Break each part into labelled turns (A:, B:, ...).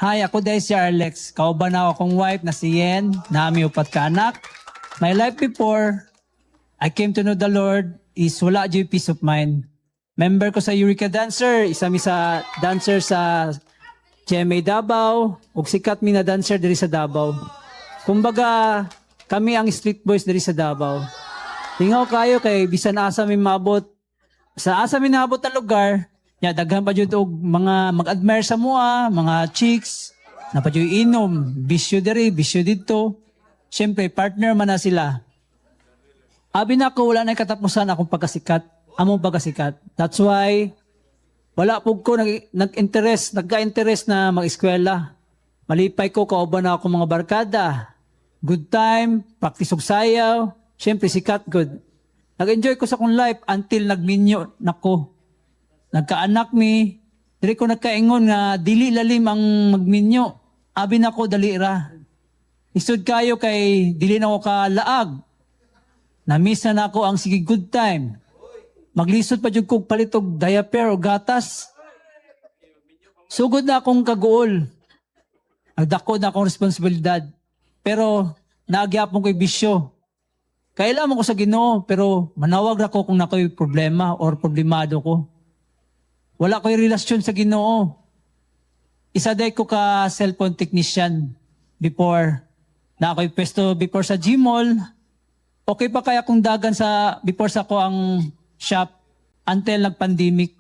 A: Hi, ako dahil si Arlex. Kauban ako akong wife na si Yen, nami upat ka anak. My life before I came to know the Lord is wala dyan peace of mind. Member ko sa Eureka Dancer, isa mi sa dancer sa GMA Davao, ug sikat mi na dancer diri sa Davao. Kumbaga, kami ang street boys diri sa Davao. Tingaw kayo kay bisan asa mi maabot. Sa asa mi naabot na lugar, ya daghan pa jud og mga mag-admire sa mua, mga chicks, na pa jud inom, bisyo diri, bisyo dito. Syempre partner man na sila. Abi na ko wala na katapusan akong pagkasikat, among pagkasikat. That's why wala pug ko nagka-interest na mag-eskwela. Malipay ko kauban na ako mga barkada. Good time, practice og sayaw, syempre sikat good. Nag-enjoy ko sa akong life until nagminyo nako. Nagkaanak mi, dili ko nagkaingon nga dili lalim ang magminyo. Abi na ko dali ra. Isod kayo kay dili na ko kalaag. Na-miss na nako ang sige good time. Maglisod pa jud kog palit og diaper o gatas. Sugod na akong kaguol. Nagdako na akong responsibilidad. Pero naagyapon ko'y bisyo. Kailangan ko sa Ginoo pero manawag ra ko kung nakoy problema or problemado ko. Wala ko'y relasyon sa Ginoo. Isa day ko ka cellphone technician before. Na ako'y pwesto before sa Gmall. Okay pa kaya kung dagan sa before sa ko ang shop until nag-pandemic.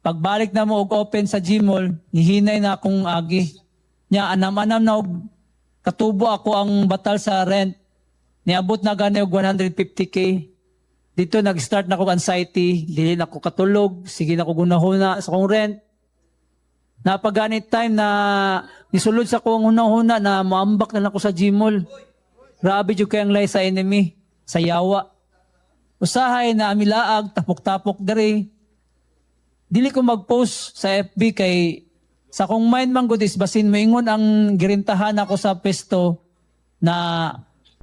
A: Pagbalik na mo og open sa Gmall, nihinay na akong agi. Nya anam-anam na og katubo ako ang batal sa rent. Niabot na gani og 150K. Dito nag-start na ko anxiety, dili na ko katulog, sige na ko gunahuna sa kong rent. Napaganit time na nisulod sa kong hunahuna na maambak na lang ko sa Gmall. Grabe jud kayang lay sa enemy, sa yawa. Usahay na amilaag, tapok-tapok diri. Dili ko mag-post sa FB kay sa kong mind man good is basin moingon ang girintahan ako sa pesto na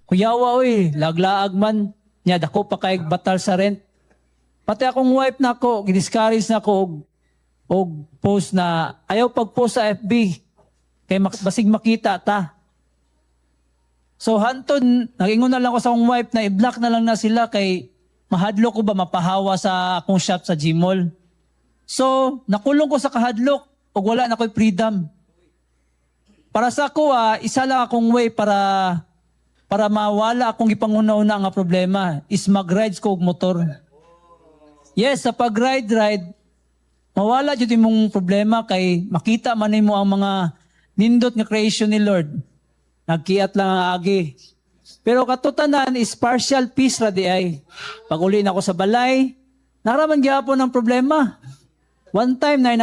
A: kuyawa oy, laglaag man. Nya dako pa kay batal sa rent. Pati akong wife nako, gidiscourage nako og post na ayaw pag-post sa FB kay basig makita ta. So hanton nagingon na lang ko sa akong wife na i-block na lang na sila kay mahadlok ko ba mapahawa sa akong shop sa Gmall. So nakulong ko sa kahadlok ug wala na ko'y freedom. Para sa ako isa lang akong way para mawala akong ipangunauna nga problema is mag-rides ko og motor. Yes, sa pag-ride, mawala jud imong problema kay makita man nimo ang mga nindot nga creation ni Lord. Nagkiat lang ang agi. Pero katutanan is partial peace ra di ay. Pag uli na ako sa balay, naraman gyapon ang problema. One time na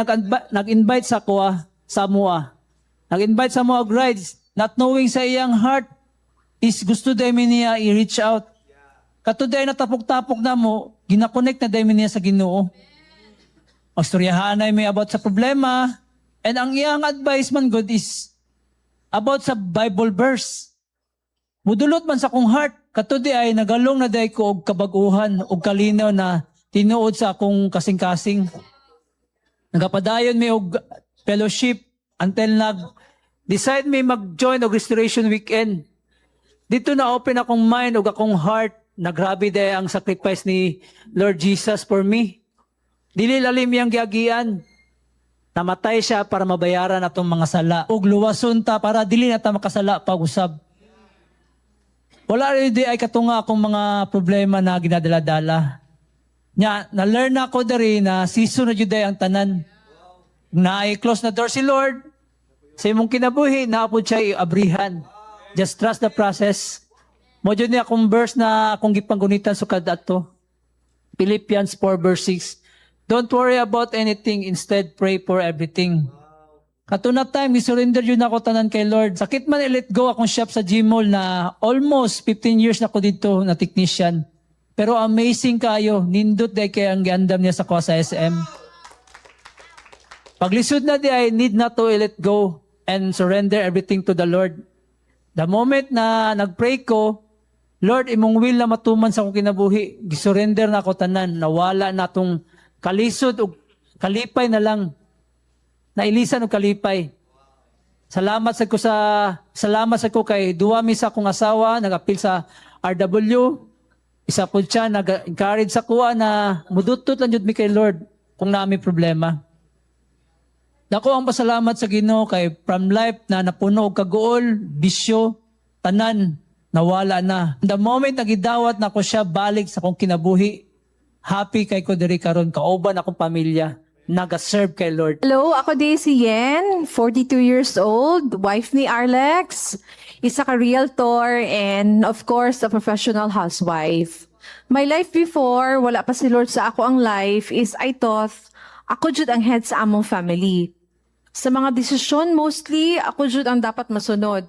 A: nag-invite sa ko sa mua. Nag-invite sa mua og rides, not knowing sa iyang heart is gusto dahil niya i-reach out. Katuday na tapok-tapok na mo, ginakonect na dahil niya sa Ginoo. Ang storyahan ay may about sa problema, and ang iyang advice man good is about sa Bible verse. Mudulot man sa kong heart, katuday ay nagalong na dahil ko og kabaguhan, og kalinaw na tinuod sa akong kasing-kasing. Nagapadayon may og fellowship until decide may mag-join og restoration weekend. Dito na open akong mind o akong heart na grabe dahil ang sacrifice ni Lord Jesus for me. Dili lalim yang giagian. Namatay siya para mabayaran atong mga sala. Ug luwason ta para dili na ta makasala pag-usab. Wala rin di ay katunga akong mga problema na ginadala-dala. Nya, na-learn na ako dari na season na juday ang tanan. Na i-close na door si Lord. Sa imong kinabuhi, naapod siya i-abrihan. Just trust the process. Mo dyan niya akong verse na akong gipanggunitan sukad ato. Philippians 4 verse 6. Don't worry about anything, instead pray for everything. Katunat time, surrender yun ako tanan kay Lord. Sakit man i-let go akong shop sa Gmall na almost 15 years na ko dito na technician. Pero amazing kayo, nindot dahil kaya ang giandam niya sa kuha sa SM. Paglisod na di I need not to let go and surrender everything to the Lord. The moment na nagpray ko, Lord, imong will na matuman sa akong kinabuhi, gisurrender na ako tanan, nawala na itong kalisod o kalipay na lang. Nailisan o kalipay. Salamat sa ko kay duwa mi sa akong asawa nag-apil sa RW. Isa po siya nag-encourage sa kuha na mudutot lang jud mi kay Lord kung naami problema. Dako ang pasalamat sa Ginoo kay from life na napuno og kagool, bisyo, tanan nawala na. The moment nagidawat na ko siya balik sa akong kinabuhi, happy kay ko diri karon kauban akong pamilya, naga-serve kay Lord.
B: Hello, ako di si Yen, 42 years old, wife ni Arlex, isa ka realtor, and of course, a professional housewife. My life before, wala pa si Lord sa ako ang life, is I thought, ako jud ang head sa among family. Sa mga desisyon, mostly, ako jud ang dapat masunod.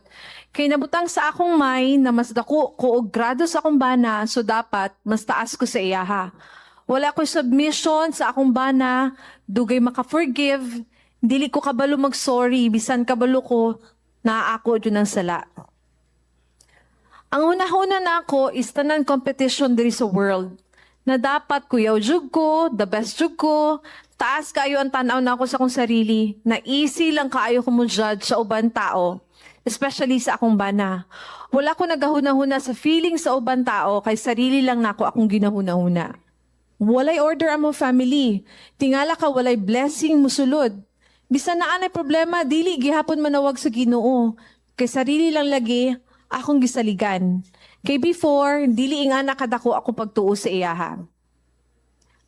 B: Kay nabutang sa akong mind na mas dako ko og grado sa akong bana, so dapat mas taas ko sa iyaha. Wala ko submission sa akong bana, dugay maka-forgive, dili ko kabalo mag-sorry, bisan kabalo ko, na ako dyan ang sala. Ang una-una na ako is tanan competition diri sa world, na dapat kuyaw jug ko, the best jug ko, taas kayo ang tanaw na ako sa akong sarili, na easy lang kaayo ko mo judge sa uban tao, especially sa akong bana. Wala ko nagahuna-huna sa feeling sa uban tao, kay sarili lang nako akong ginahuna-huna. Walay order among family. Tingala ka walay blessing musulod. Bisan na anay problema, dili gihapon manawag sa Ginoo. Kay sarili lang lagi, akong gisaligan. Kay before, dili ingana kadako ako pagtuo sa iyaha.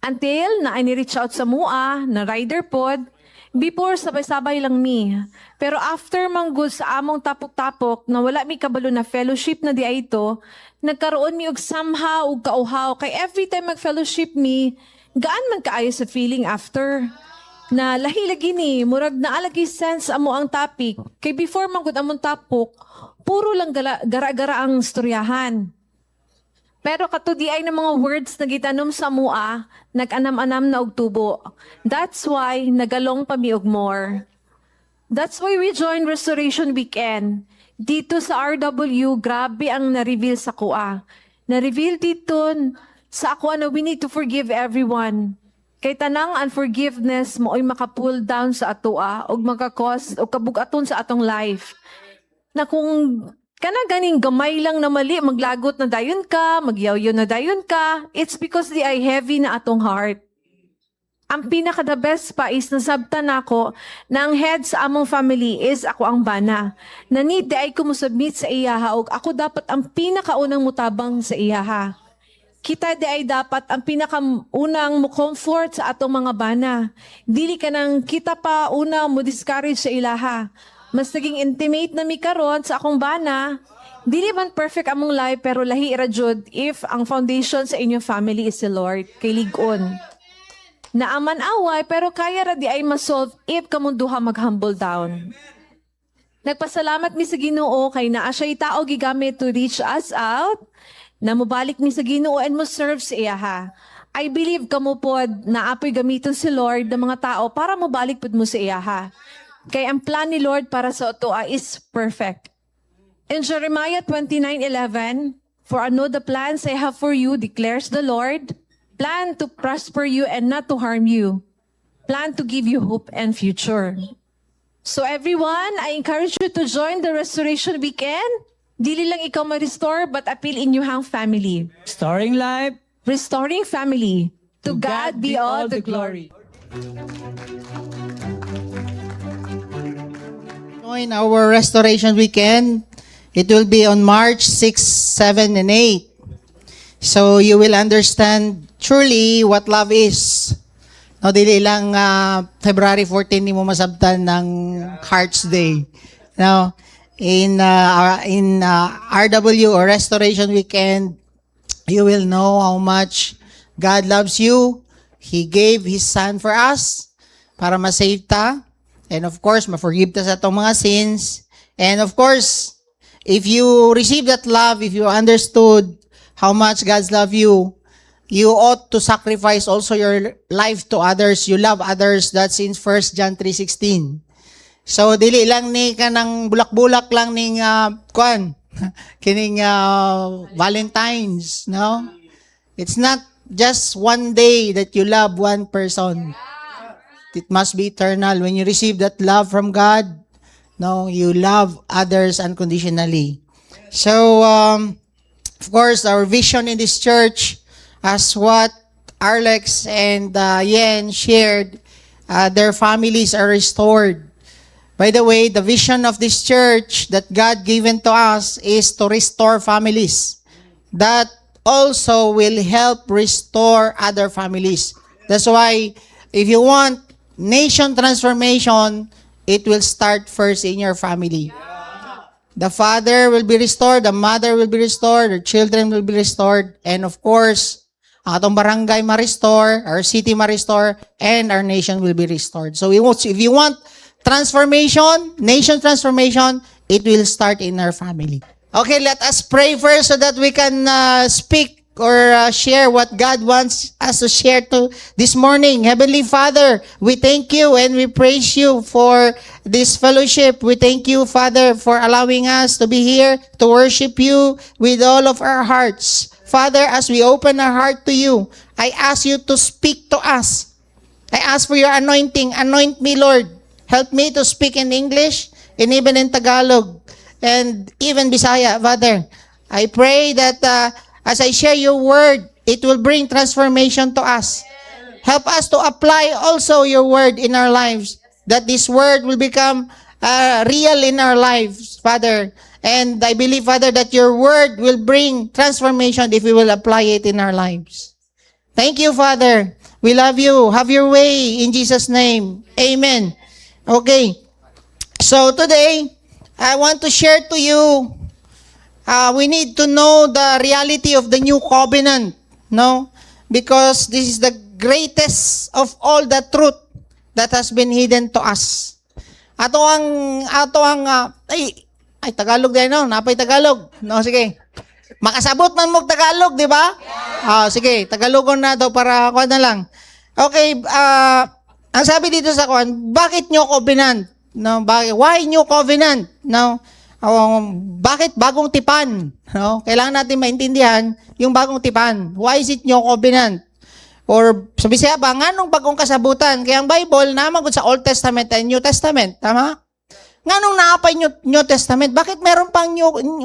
B: Until na ni-reach out sa mua, na rider pod, before sabay-sabay lang mi. Pero after manggod sa among tapok-tapok, na wala mi kabalo na fellowship na di ay ito, nagkaroon mi og somehow og kauhaw. Kay every time mag-fellowship mi, gaan man kaayo sa feeling after. Na lahi lagi ni, murag na alagi sense amo ang topic. Kay before manggod among tapok, puro lang gara-gara ang istoryahan. Pero katudi ay ng mga words na gitanom sa mua, nag-anam-anam na og tubo. That's why nagalong pa mi og more. That's why we joined Restoration Weekend. Dito sa RW, grabe ang na-reveal sa kuha. Na-reveal dito sa ako na we need to forgive everyone. Kay tanang unforgiveness mo ay maka-pull down sa atoa o maka-cause o kabugaton sa atong life. Na kung kana ganing gamay lang na mali, maglagot na dayon ka, magyawyo na dayon ka, it's because di ay heavy na atong heart. Ang pinaka-the best pa is nasabtan ako na ang head sa among family is ako ang bana. Na need di ay kumusubmit sa iyaha o ako dapat ang pinakaunang mutabang sa iyaha. Kita di ay dapat ang pinakaunang mo comfort sa atong mga bana. Dili ka nang kita pa una mo discourage sa ilaha. Mas naging intimate na mi karon sa akong bana. Dili man perfect among life pero lahi ra jud if ang foundation sa inyong family is the Lord kay lig-on. Naaman away pero kaya ra di ay masolve if kamong duha mag-humble down. Nagpasalamat mi sa Ginoo kay naa siya tao gigamit to reach us out. Na mobalik mi sa Ginoo and mo serve sa iyaha. I believe kamo pod na apoy gamiton si Lord ng mga tao para mobalik pod mo sa iyaha. Kay ang plan ni Lord para sa otoa is perfect. In Jeremiah 29:11, for I know the plans I have for you, declares the Lord, plan to prosper you and not to harm you, plan to give you hope and future. So everyone, I encourage you to join the Restoration Weekend. Dili lang ikaw ma-restore, but appeal in your family.
A: Restoring life.
B: Restoring family. To God be all the glory.
C: Join our Restoration Weekend. It will be on March 6, 7, and 8. So you will understand truly what love is. No, dili lang February 14 ni mo masabtan ng Hearts Day. Now, in RW or Restoration Weekend, you will know how much God loves you. He gave His Son for us para ma-save ta. And of course, ma-forgive ta sa itong mga sins. And of course, if you receive that love, if you understood how much God's love you, you ought to sacrifice also your life to others. You love others. That's in 1 John 3:16. So, dili lang ni kanang bulak-bulak lang ning kining Valentine's, no? It's not just one day that you love one person. It must be eternal. When you receive that love from God, No, you love others unconditionally. So, of course, our vision in this church, as what Arlex and Yen shared, their families are restored. By the way, the vision of this church that God given to us is to restore families. That also will help restore other families. That's why if you want nation transformation, it will start first in your family. The father will be restored, the mother will be restored, the children will be restored, and of course, ang atong barangay ma-restore, our city ma-restore, and our nation will be restored. So if you want transformation, nation transformation, it will start in our family. Okay, let us pray first so that we can speak or share what God wants us to share to this morning. Heavenly Father, we thank you and we praise you for this fellowship. We thank you, Father, for allowing us to be here to worship you with all of our hearts. Father, as we open our heart to you, I ask you to speak to us. I ask for your anointing. Anoint me, Lord. Help me to speak in English and even in Tagalog and even Bisaya, Father. I pray that as I share your word, it will bring transformation to us. Help us to apply also your word in our lives, that this word will become real in our lives, Father. And I believe, Father, that your word will bring transformation if we will apply it in our lives. Thank you, Father. We love you. Have your way in Jesus' name. Amen. Okay. So today, I want to share to you, we need to know the reality of the new covenant, no? Because this is the greatest of all the truth that has been hidden to us. Ay, Tagalog din, no? Napay Tagalog. No, sige. Makasabot man mo Tagalog, di ba? Sige, Tagalogon na daw para kuha na lang. Okay, ang sabi dito sa kuhan, bakit new covenant? No, why new covenant? No? Bakit bagong tipan? No? Kailangan natin maintindihan yung bagong tipan. Why is it new covenant? Or sabi siya ba, nganong bagong kasabutan? Kaya ang Bible, naman sa Old Testament and New Testament. Tama? Nganong naapay New Testament? Bakit meron pang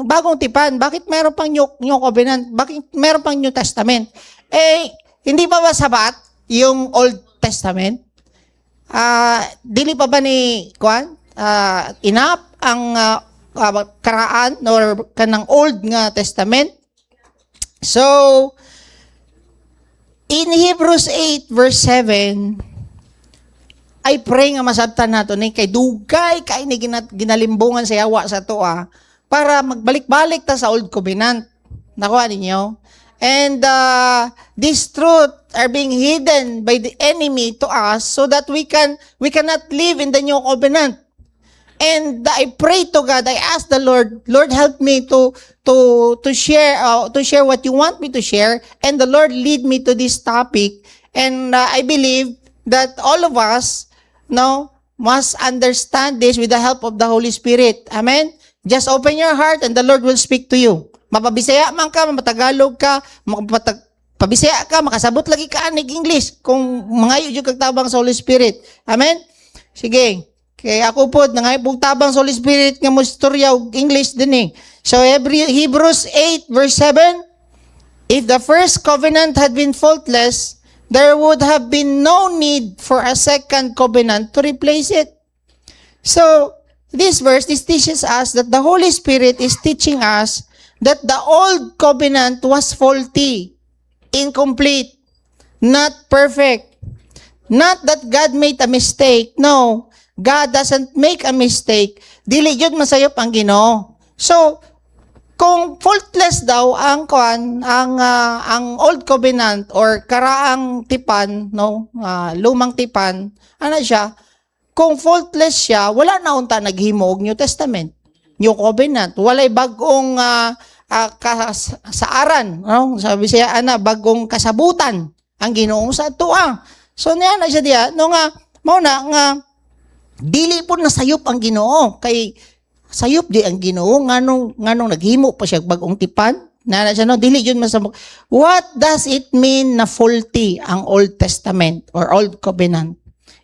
C: bagong tipan? Bakit meron pang new covenant? Bakit meron pang New Testament? Hindi pa ba sabat yung Old Testament? Dili pa ba ni Kwan? Inap ang karaan or kanang Old nga Testament? So, in Hebrews 8 verse 7, I pray nga masabtan nato ni kay dugay kay ni ginalimbungan sa yawa sa toa para magbalik-balik ta sa Old Covenant. Nakuha ninyo? And these truth are being hidden by the enemy to us so that we cannot live in the New Covenant. And I pray to God, I ask the Lord, Lord, help me to share what you want me to share, and the Lord lead me to this topic. And I believe that all of us must understand this with the help of the Holy Spirit. Amen? Just open your heart and the Lord will speak to you. Mapabisaya man ka, matagalog ka, pabisaya ka, makasabot lagi ka anig English kung mangayo yung kagtabang sa Holy Spirit. Amen? Sige. Kaya ako po, nangayong tabang sa Holy Spirit nga mo istorya og English din eh. So, Hebrews 8 verse 7, if the first covenant had been faultless, there would have been no need for a second covenant to replace it. So, this teaches us that the Holy Spirit is teaching us that the old covenant was faulty, incomplete, not perfect. Not that God made a mistake. No, God doesn't make a mistake. Dili yun masayop ang Ginoo. So, kung faultless daw ang old covenant or karaang tipan, lumang tipan, ano siya? Kung faultless siya, wala na unta naghimo og New Testament, New Covenant. Walay bagong kasaaran, sabi siya bagong kasabutan ang Ginoo sa tuwa. So niya na siya diya nga dili po nasayop ang Ginoo kay sayop di ang Ginoo nganong naghimo pa siya bagong tipan na siya dili yun masabok. What does it mean na faulty ang Old Testament or Old Covenant?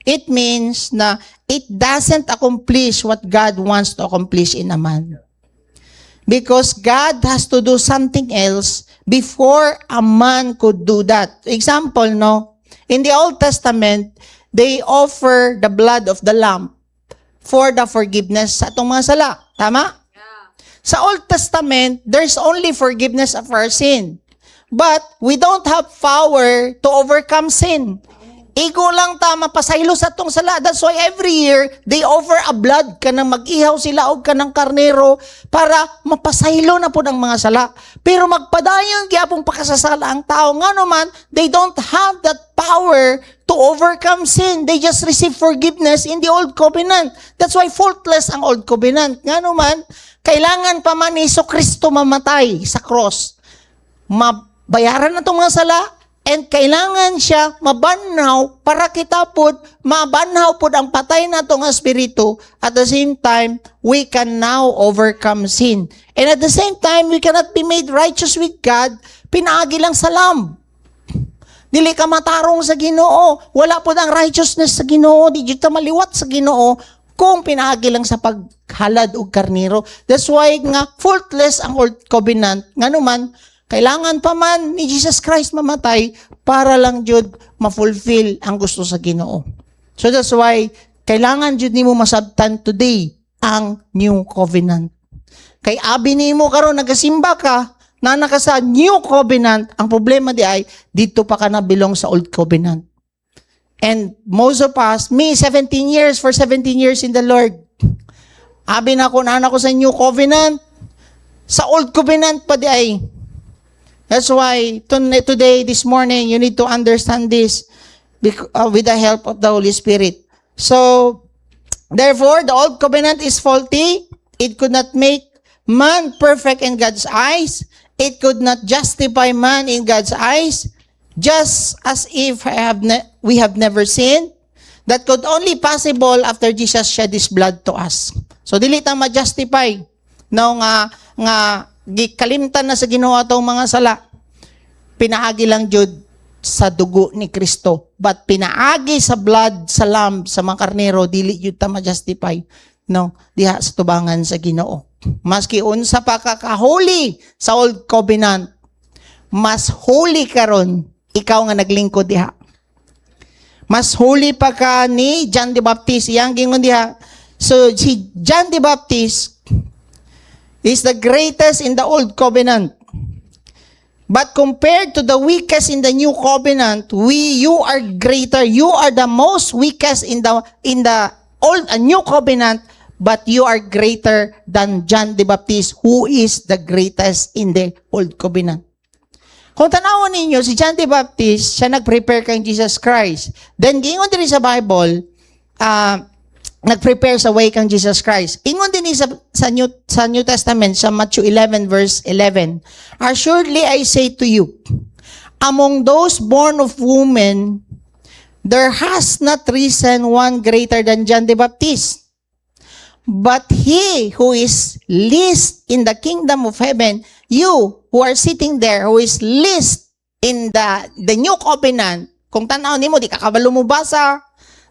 C: It means na it doesn't accomplish what God wants to accomplish in a man. Because God has to do something else before a man could do that. Example, no? In the Old Testament, they offer the blood of the lamb for the forgiveness sa atong mga sala. Tama? Sa Old Testament, there's only forgiveness of our sin. But we don't have power to overcome sin. Igo lang ta mapasaylo sa atong sala. That's why every year, they offer a blood ka na mag-ihaw sila o ka ng karnero para mapasaylo na po ng mga sala. Pero magpadayon gyapong pakasasala ang tao. Nga naman, they don't have that power to overcome sin. They just receive forgiveness in the Old Covenant. That's why faultless ang Old Covenant. Nga naman, kailangan pa man ni Kristo mamatay sa cross. Mabayaran na itong mga sala, and kailangan siya mabanhaw para kita po, mabanhaw po ang patay na itong espiritu. At the same time, we can now overcome sin. And at the same time, we cannot be made righteous with God, pinaagi lang sa lamb. Dili ka matarong sa Ginoo. Wala po ang righteousness sa Ginoo. Di dito maliwat sa Ginoo kung pinaagi lang sa paghalad o karniro. That's why nga faultless ang Old Covenant. Nga naman, kailangan pa man ni Jesus Christ mamatay para lang jud ma-fulfill ang gusto sa Ginoo. So that's why kailangan jud nimo masabtan today ang New Covenant. Kay abi nimo karon nagasimba ka, na naka sa New Covenant, ang problema di ay dito pa ka na belong sa Old Covenant. And most of us, me 17 years in the Lord. Abi na ko na ako sa New Covenant. Sa Old Covenant pa di ay. That's why today, this morning, you need to understand this with the help of the Holy Spirit. So, therefore, the Old Covenant is faulty. It could not make man perfect in God's eyes. It could not justify man in God's eyes. Just as if we have never sinned. That could only possible after Jesus shed His blood to us. So, dili ta ma-justify. No, nga gikalimtan na sa Ginoo atong mga sala. Pinaagi lang jud sa dugo ni Kristo. But pinaagi sa blood sa lamb, sa mga karnero, dili jud ta ma-justify. No, diha sa tubangan sa Ginoo. Maski unsa pa ka-holy sa Old Covenant, mas holy karon ikaw nga naglingkod diha. Mas holy pa ka ni John the Baptist. Iyang gingon diha. So si John the Baptist is the greatest in the Old Covenant. But compared to the weakest in the New Covenant, you are greater. You are the most weakest in the Old and New Covenant, but you are greater than John the Baptist, who is the greatest in the Old Covenant. Kung tanawon ninyo, si John the Baptist, siya nag-prepare kay Jesus Christ. Then, gingon din sa Bible, nag-prepare sa way kang Jesus Christ. Ingon din sa New Testament, sa Matthew 11 verse 11, Assuredly I say to you, among those born of woman, there has not risen one greater than John the Baptist. But he who is least in the kingdom of heaven, you who are sitting there, who is least in the New Covenant, kung tanaw nimo, di ka kabalo mo basa,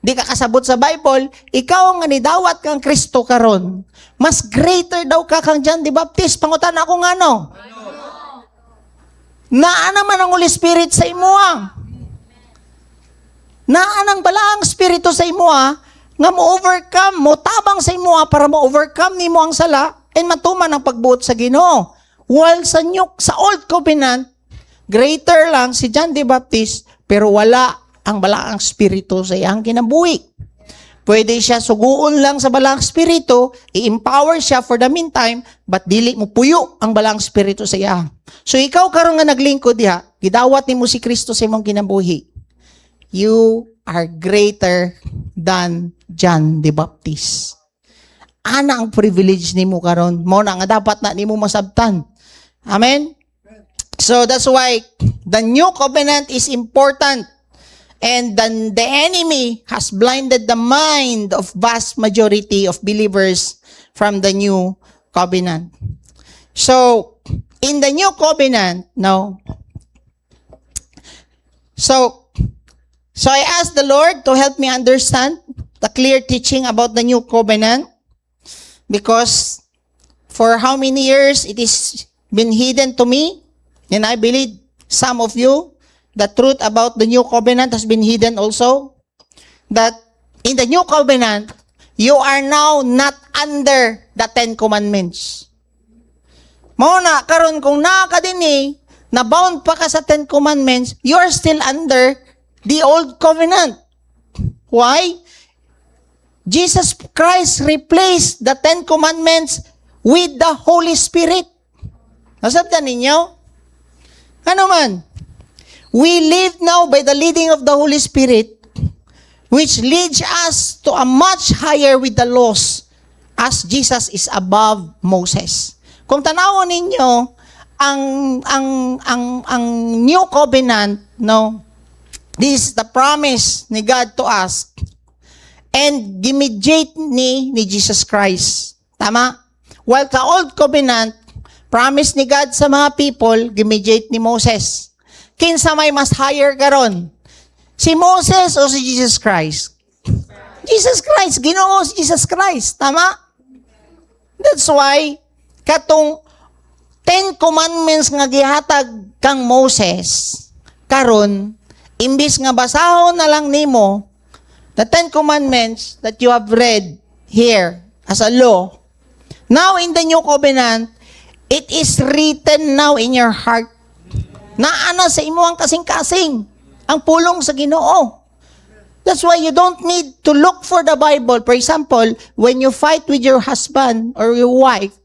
C: di ka kasabot sa Bible, ikaw nga nidawat kang Kristo karon. Mas greater daw ka kang John the Baptist. Pangutan ako nga no. Naa naman ang Holy Spirit sa imuha. Naa nang balaang Espiritu sa imuha nga mo-overcome, mo tabang sa imuha para mo-overcome nimo ang sala and matuman ang pagbuot sa Ginoo. While sa Old Covenant, greater lang si John the Baptist, pero wala ang balaang spirito sa iyang kinabuhi. Pwede siya suguon lang sa balaang spirito, i-empower siya for the meantime, but dili mo puyo ang balaang spirito sa iya. So ikaw karon nga naglingkod diha, gidawat nimo si Kristo sa imong kinabuhi. You are greater than John the Baptist. Ana ang privilege nimo karon, mo na nga dapat na nimo masabtan. Amen. So that's why the New Covenant is important. And then the enemy has blinded the mind of vast majority of believers from the New Covenant. So, in the New Covenant, no. So, So I asked the Lord to help me understand the clear teaching about the new covenant, because for how many years it is been hidden to me, and I believe some of you, the truth about the new covenant has been hidden also, that in the new covenant, you are now not under the 10 commandments. Mauna, karon kung nakakadini, na bound pa ka sa 10 commandments, you are still under the old covenant. Why? Jesus Christ replaced the 10 commandments with the Holy Spirit. Nasabtan ninyo? Ano man? We live now by the leading of the Holy Spirit, which leads us to a much higher with the laws, as Jesus is above Moses. Kung tanawon ninyo ang new covenant, no, this is the promise ni God to us, and gimediate ni Jesus Christ. Tama? While the old covenant, promise ni God sa mga people, gimediate ni Moses. Kinsa may mas higher karon? Si Moses o si Jesus Christ? Jesus Christ, Ginoo si Jesus Christ. Tama? That's why, katong 10 commandments nga gihatag kang Moses, karon, imbis nga basahon na lang nimo, the 10 commandments that you have read here as a law, now in the new covenant, it is written now in your heart. Naana sa imo ang kasing-kasing, ang pulong sa Ginoo. That's why you don't need to look for the Bible. For example, when you fight with your husband or your wife,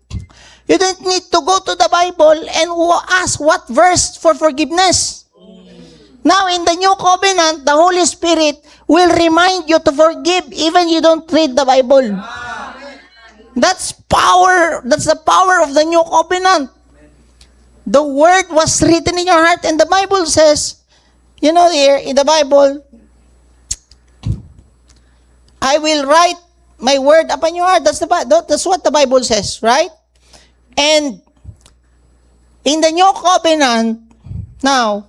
C: you don't need to go to the Bible and ask what verse for forgiveness. Now, in the new covenant, the Holy Spirit will remind you to forgive even you don't read the Bible. That's power. That's the power of the new covenant. The word was written in your heart, and the Bible says, you know, here in the Bible, I will write my word upon your heart. That's what the Bible says, right? And in the new covenant, now,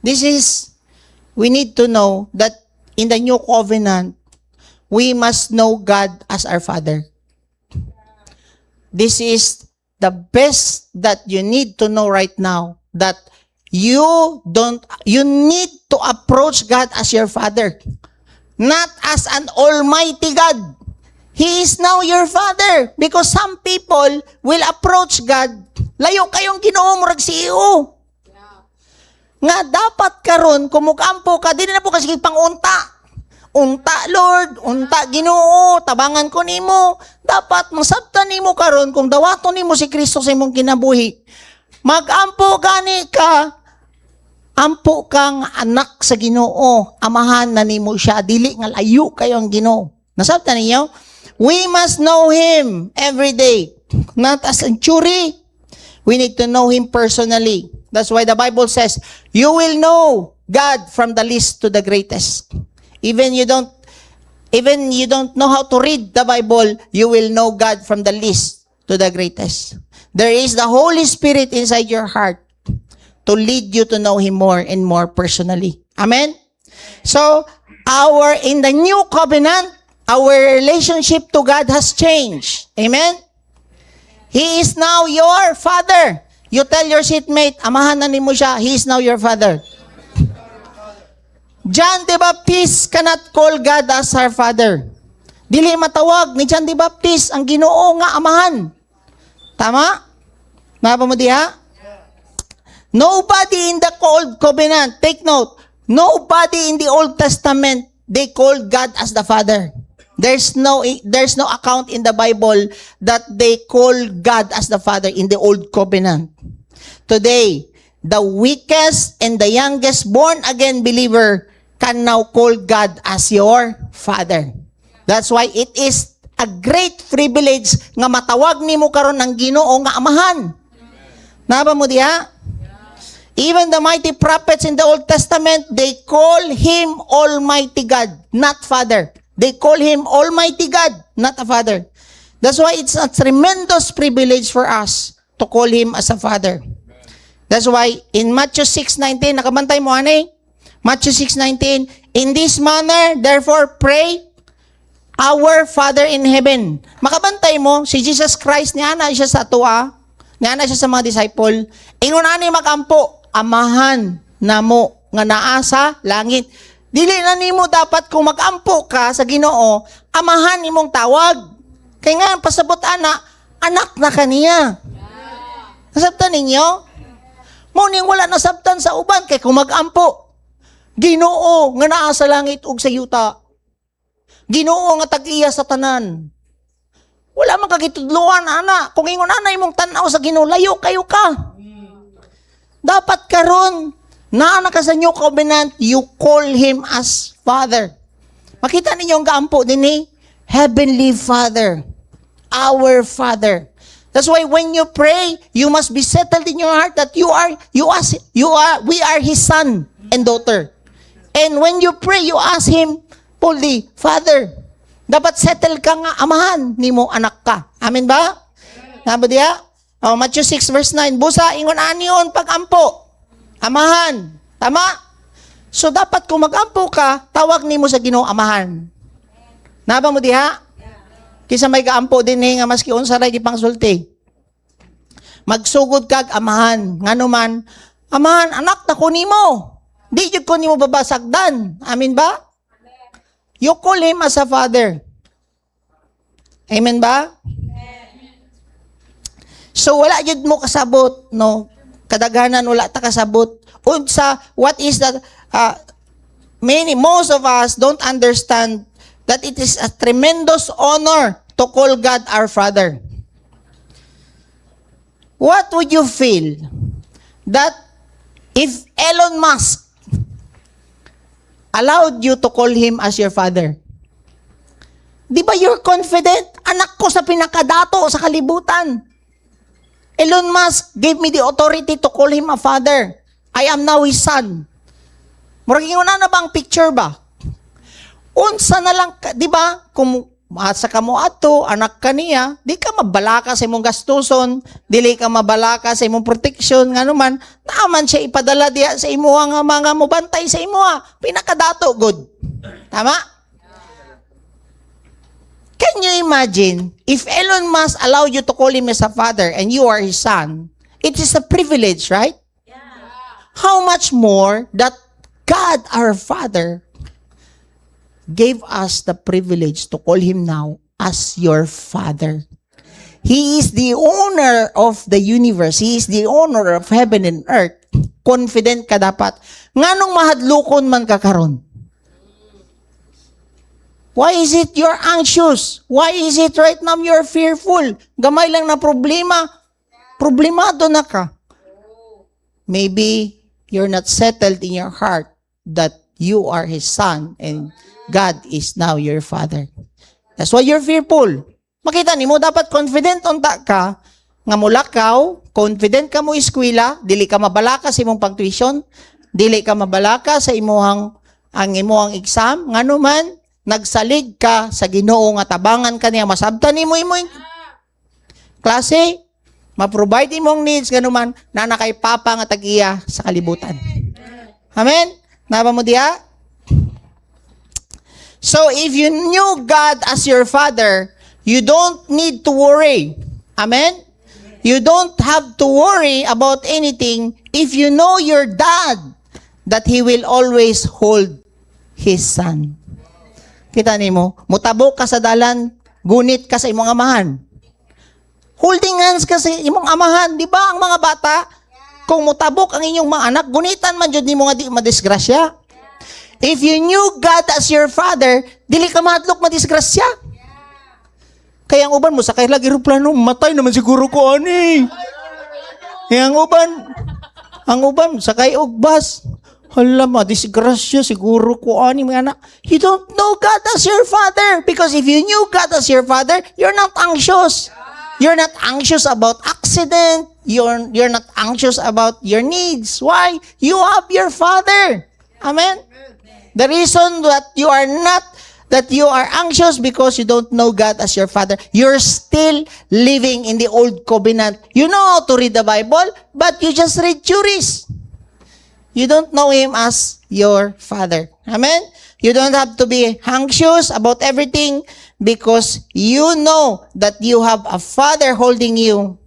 C: we need to know that in the new covenant, we must know God as our Father. This is the best that you need to know right now, that you need to approach God as your Father, not as an almighty God. He is now your Father, because some people will approach God, layo kayong Ginoo murag CEO. Nga dapat karon kumukampo ka, di na po kasi pangunta. Unta, Lord, unta, Ginoo, tabangan ko nimo. Dapat masabtan nimo karon kung dawaton nimo si Kristo sa imong kinabuhi. Magampo gani ka, ampo kang anak sa Ginoo, amahan na nimo siya, dili nga layo kayo ang Ginoo. Nasabtan ninyo? We must know Him every day, not as a jury. We need to know Him personally. That's why the Bible says, you will know God from the least to the greatest. Even you don't know how to read the Bible, you will know God from the least to the greatest. There is the Holy Spirit inside your heart to lead you to know Him more and more personally. Amen? So, in the new covenant, our relationship to God has changed. Amen? He is now your Father. You tell your seatmate, amahan na nimo siya, He is now your Father. John the Baptist cannot call God as our Father. Dili matawag ni John the Baptist ang Ginoo nga amahan. Tama? Napa mo diha? Nobody in the Old Covenant, take note, nobody in the Old Testament, they called God as the Father. There's no account in the Bible that they call God as the Father in the Old Covenant. Today, the weakest and the youngest born-again believer can now call God as your Father. That's why it is a great privilege nga matawag nimo karon ng Ginoo nga amahan. Naba mo diha? Even the mighty prophets in the Old Testament, they call Him Almighty God, not Father. They call Him Almighty God, not a Father. That's why it's a tremendous privilege for us to call Him as a Father. That's why in Matthew 6:19, nakabantay mo ani? Matthew 6:19, in this manner, therefore, pray, our Father in heaven. Makabantay mo, si Jesus Christ, niana siya sa tuwa, niana siya sa mga disciple, ingon ani magampo, amahan namo nga naa sa langit. Dili na nimo dapat kung magampo ka sa Ginoo, amahan imong tawag. Kaya nga, pasabot anak na kaniya. Nasabtan ninyo? Muning wala nasabtan sa uban, kay kung magampo, Ginoo nga naa sa langit ug sa yuta. Ginoo nga tag-iya sa tanan. Wala man kagitudloan, ana. Kung ingon ana imong tan-aw sa Ginoo, layo kayo ka. Dapat karon naa na ka sa new covenant, you call Him as Father. Makita ninyo ang gaampo dinhi, Heavenly Father, our Father. That's why when you pray, you must be settled in your heart that we are His son and daughter. And when you pray, you ask Him, Holy Father, dapat settle ka nga, amahan ni mo anak ka. Amen ba? Nabo diya? Oh, Matthew 6 verse 9, busa, ingon anion pag-ampo. Amahan. Tama? So dapat kung mag-ampo ka, tawag ni mo sa Ginoo amahan. Naba mo diha? Kisa may gaampo din nga maski unsa ray gipangsulti. Magsugod kag amahan, nganuman, amahan anak na ko nimo. Di jud ko nimo babasagdan. Amen ba? You call Him as a Father. Amen ba? So wala jud mo kasabot, no? Kadaghanan wala ta kasabot. Unsa, what is that? Most of us don't understand that it is a tremendous honor to call God our Father. What would you feel that if Elon Musk allowed you to call him as your father? Di ba you're confident? Anak ko sa pinakadato sa kalibutan. Elon Musk gave me the authority to call him a father. I am now his son. Murag ingon na bang picture ba? Unsa na lang, di ba? Kung sa kamo ato, anak ka niya, di ka mabalaka sa imong gastuson, dili ka mabalaka sa imong protection, nga naman, naaman siya ipadala diya sa imuha nga mga mubantay sa imuha. Pinakadato, good. Tama? Can you imagine, if Elon Musk allowed you to call him as a father and you are his son, it is a privilege, right? Yeah. How much more that God, our Father, gave us the privilege to call Him now as your Father. He is the owner of the universe. He is the owner of heaven and earth. Confident ka dapat. Nganong mahadlukon man ka karon? Why is it you're anxious? Why is it right now you're fearful? Gamay lang na problema. Problemado na ka. Maybe you're not settled in your heart that you are His son and God is now your Father. That's why you're fearful. Makita nimo dapat confident unta ka nga mulakaw, confident ka mo eskwela, dili ka mabalaka sa imong pag-tuition, dili ka mabalaka sa imuhang exam, nganuman nagsalig ka sa Ginoo nga tabangan kaniya masabtan nimo imong klase, ma-provide imong needs nganuman na kay Papa nga tag-iya sa kalibutan. Amen. Naba mo diha? So, if you knew God as your Father, you don't need to worry. Amen? You don't have to worry about anything if you know your dad, that He will always hold His son. Kita nimo, mutabok ka sa dalan, gunit ka sa imong amahan. Holding hands ka sa imong amahan. Di ba ang mga bata, kung mutabok ang inyong mga anak, gunitan man jud nimo nga di madisgrasya. If you knew God as your Father, dili ka mahadlok madisgrasya. Kaya ang uban mo, sakay lagi aeroplano, matay naman siguro ko, ani. Kaya ang uban, sakay og bus. Hala, madisgrasya, siguro ko, ani, mga anak. You don't know God as your Father. Because if you knew God as your Father, you're not anxious. You're not anxious about accident. You're not anxious about your needs. Why? You have your Father. Amen? The reason that you are anxious because you don't know God as your Father. You're still living in the old covenant. You know how to read the Bible, but you just read theories. You don't know Him as your Father. Amen? You don't have to be anxious about everything because you know that you have a Father holding you.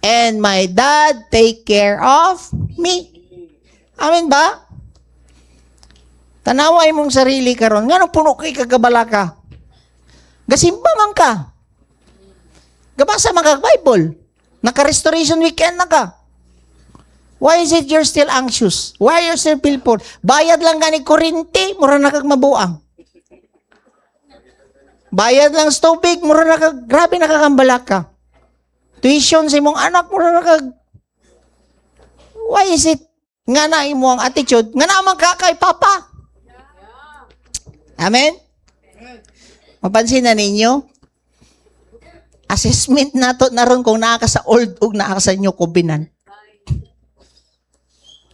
C: And my dad take care of me. Amen ba? Tanaway mong sarili karon. Ngano puno kay kagabala ka? Gasimba man ka. Gabasa man ka Bible. Naka-restoration weekend na ka. Why is it you're still anxious? Why you still feel poor? Bayad lang gani kuryente, mura na kag mabuang. Bayad lang sa tubig, mura na kag, grabe nakakambala ka. Tuition sa imong anak, mura na kag. Why is it nga na imo ang attitude? Nga naman ka kay Papa. Amen? Mapansin na ninyo? Assessment nato na ron kung naa ka sa old ug naa ka sa inyo kubinan.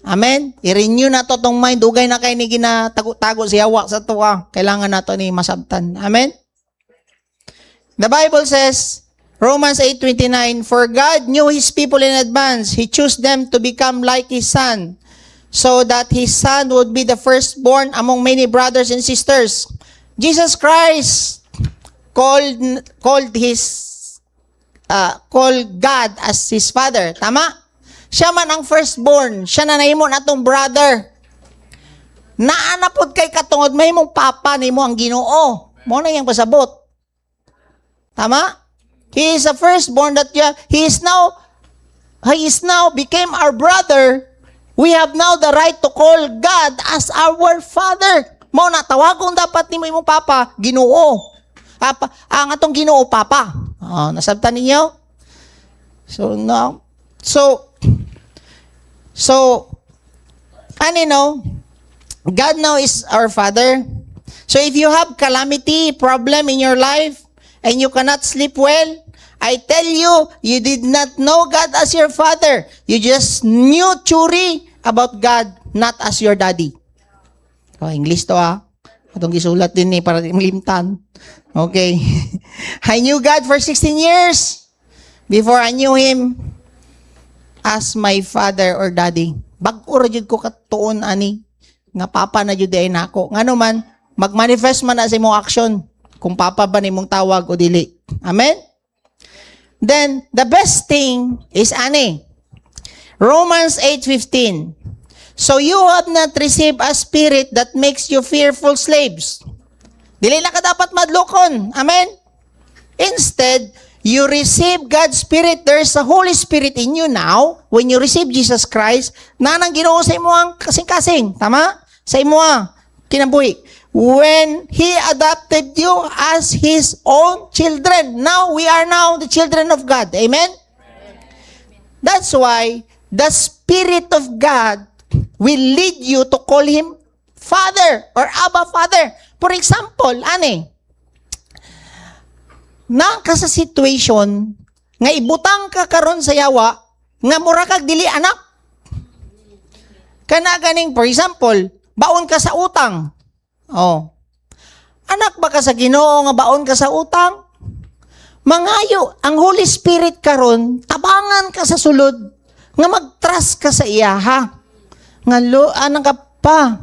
C: Amen? I-renew na to tong mind. Dugay na kayo ni ginatago-tago si Hawa sa tuwa. Kailangan na to ni masabtan. Amen? The Bible says, Romans 8:29, for God knew His people in advance. He chose them to become like His Son, so that His Son would be the firstborn among many brothers and sisters. Jesus Christ called God as His Father. Tama? Siya man ang firstborn. Siya na nahimo na tong brother. Naanapod kay katungod, mahimong papa, nahimo ang Ginoo. Mo na yung pasabot. Tama? He is a firstborn that he is now became our brother. We have now the right to call God as our Father. Mo na, tawagon dapat ni mo imong papa, Ginoo. Ang atong Ginoo, papa. Nasabtan ninyo? So, God now is our Father. So if you have calamity, problem in your life, and you cannot sleep well, I tell you, you did not know God as your Father. You just knew theory about God, not as your daddy. English to Atong gisulat din para limtan. Okay. I knew God for 16 years before I knew Him as my father or daddy. Bag-o ra jud ko katuon ani nga papa na jud ay nako. Ngano man mag-manifest man na sa imong action kung papa ba nimong tawag o dili. Amen? Then the best thing is Romans 8:15. So you have not received a spirit that makes you fearful slaves. Dili na ka dapat madlokon. Amen? Instead, you receive God's Spirit. There's a Holy Spirit in you now. When you receive Jesus Christ, nanang Ginoo sa imo ang kasing-kasing. Tama? Sa imo kinabuhi. When He adopted you as His own children. Now, we are now the children of God. Amen? That's why the Spirit of God will lead you to call Him Father or Abba Father. For example, na ka sa situation nga ibutang ka karon sa yawa nga mura kag dili anak. Kana ganing, for example, baon ka sa utang. Anak ba ka sa Ginoo nga baon ka sa utang? Mangayo ang Holy Spirit karon, tabangan ka sa sulod nga mag-trust ka sa iya nga anak ka pa.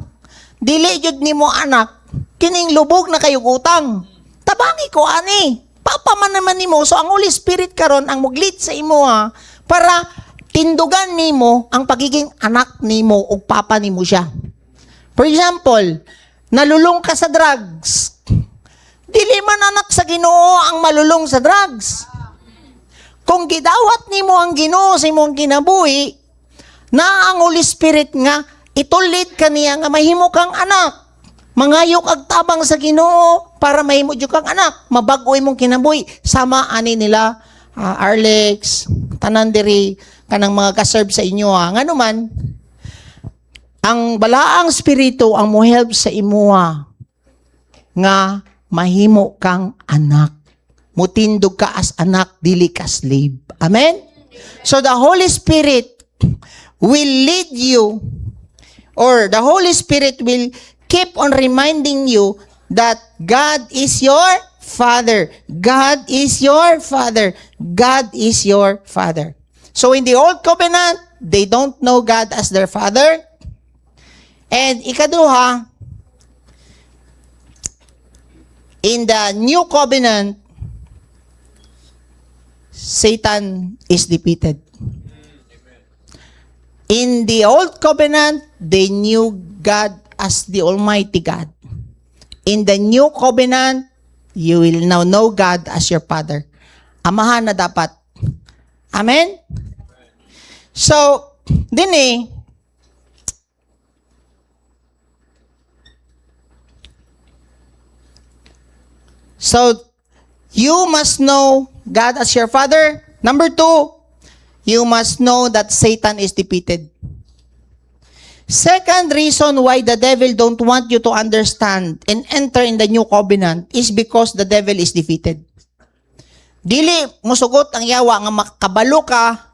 C: Dili jud nimo anak, kining lubog na kayog utang. Tabangi ko Papa man naman nimo. So ang Holy Spirit karon ang muglit sa imo para tindugan nimo ang pagiging anak nimo o papa nimo siya. For example, nalulong ka sa drugs. Dili man anak sa Ginoo ang malulong sa drugs. Kung gidawat nimo ang Ginoo sa imong kinabuhi, na ang Holy Spirit nga itulit kaniya nga mahimo kang anak. Mangayok ag tabang sa Ginoo para mahimo jud kang anak. Mabag-oy mong kinabuhi. Sama ani nila Arlex, tanan diri kanang mga ka-serve sa inyo ngano man ang balaang espiritu ang mo-help sa imo nga mahimo kang anak. Mutindog ka as anak, dili ka slave. Amen? So the Holy Spirit will lead you, or the Holy Spirit will keep on reminding you that God is your Father. God is your Father. God is your Father. So in the Old Covenant, they don't know God as their Father. And ikaduha, in the new covenant, Satan is defeated. In the old covenant, they knew God as the Almighty God. In the new covenant, you will now know God as your Father. Amahan na dapat. Amen? So, So, you must know God as your Father. Number 2, you must know that Satan is defeated. Second reason why the devil don't want you to understand and enter in the new covenant is because the devil is defeated. Dili musugot ang yawa nga makabalo ka.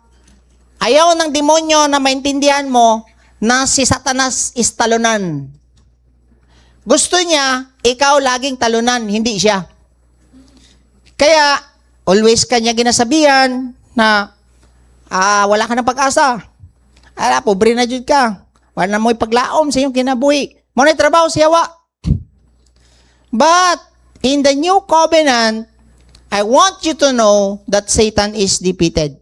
C: Ayaw ng demonyo na maintindihan mo na si Satanas is talunan. Gusto niya, ikaw laging talunan, hindi siya. Kaya, always kanya ginasabihan na wala ka ng pag-asa. Pobre na jud ka. Wala na mo ipaglaom sa iyong kinabuhi. Mo na trabaho siyawa. But, in the new covenant, I want you to know that Satan is defeated.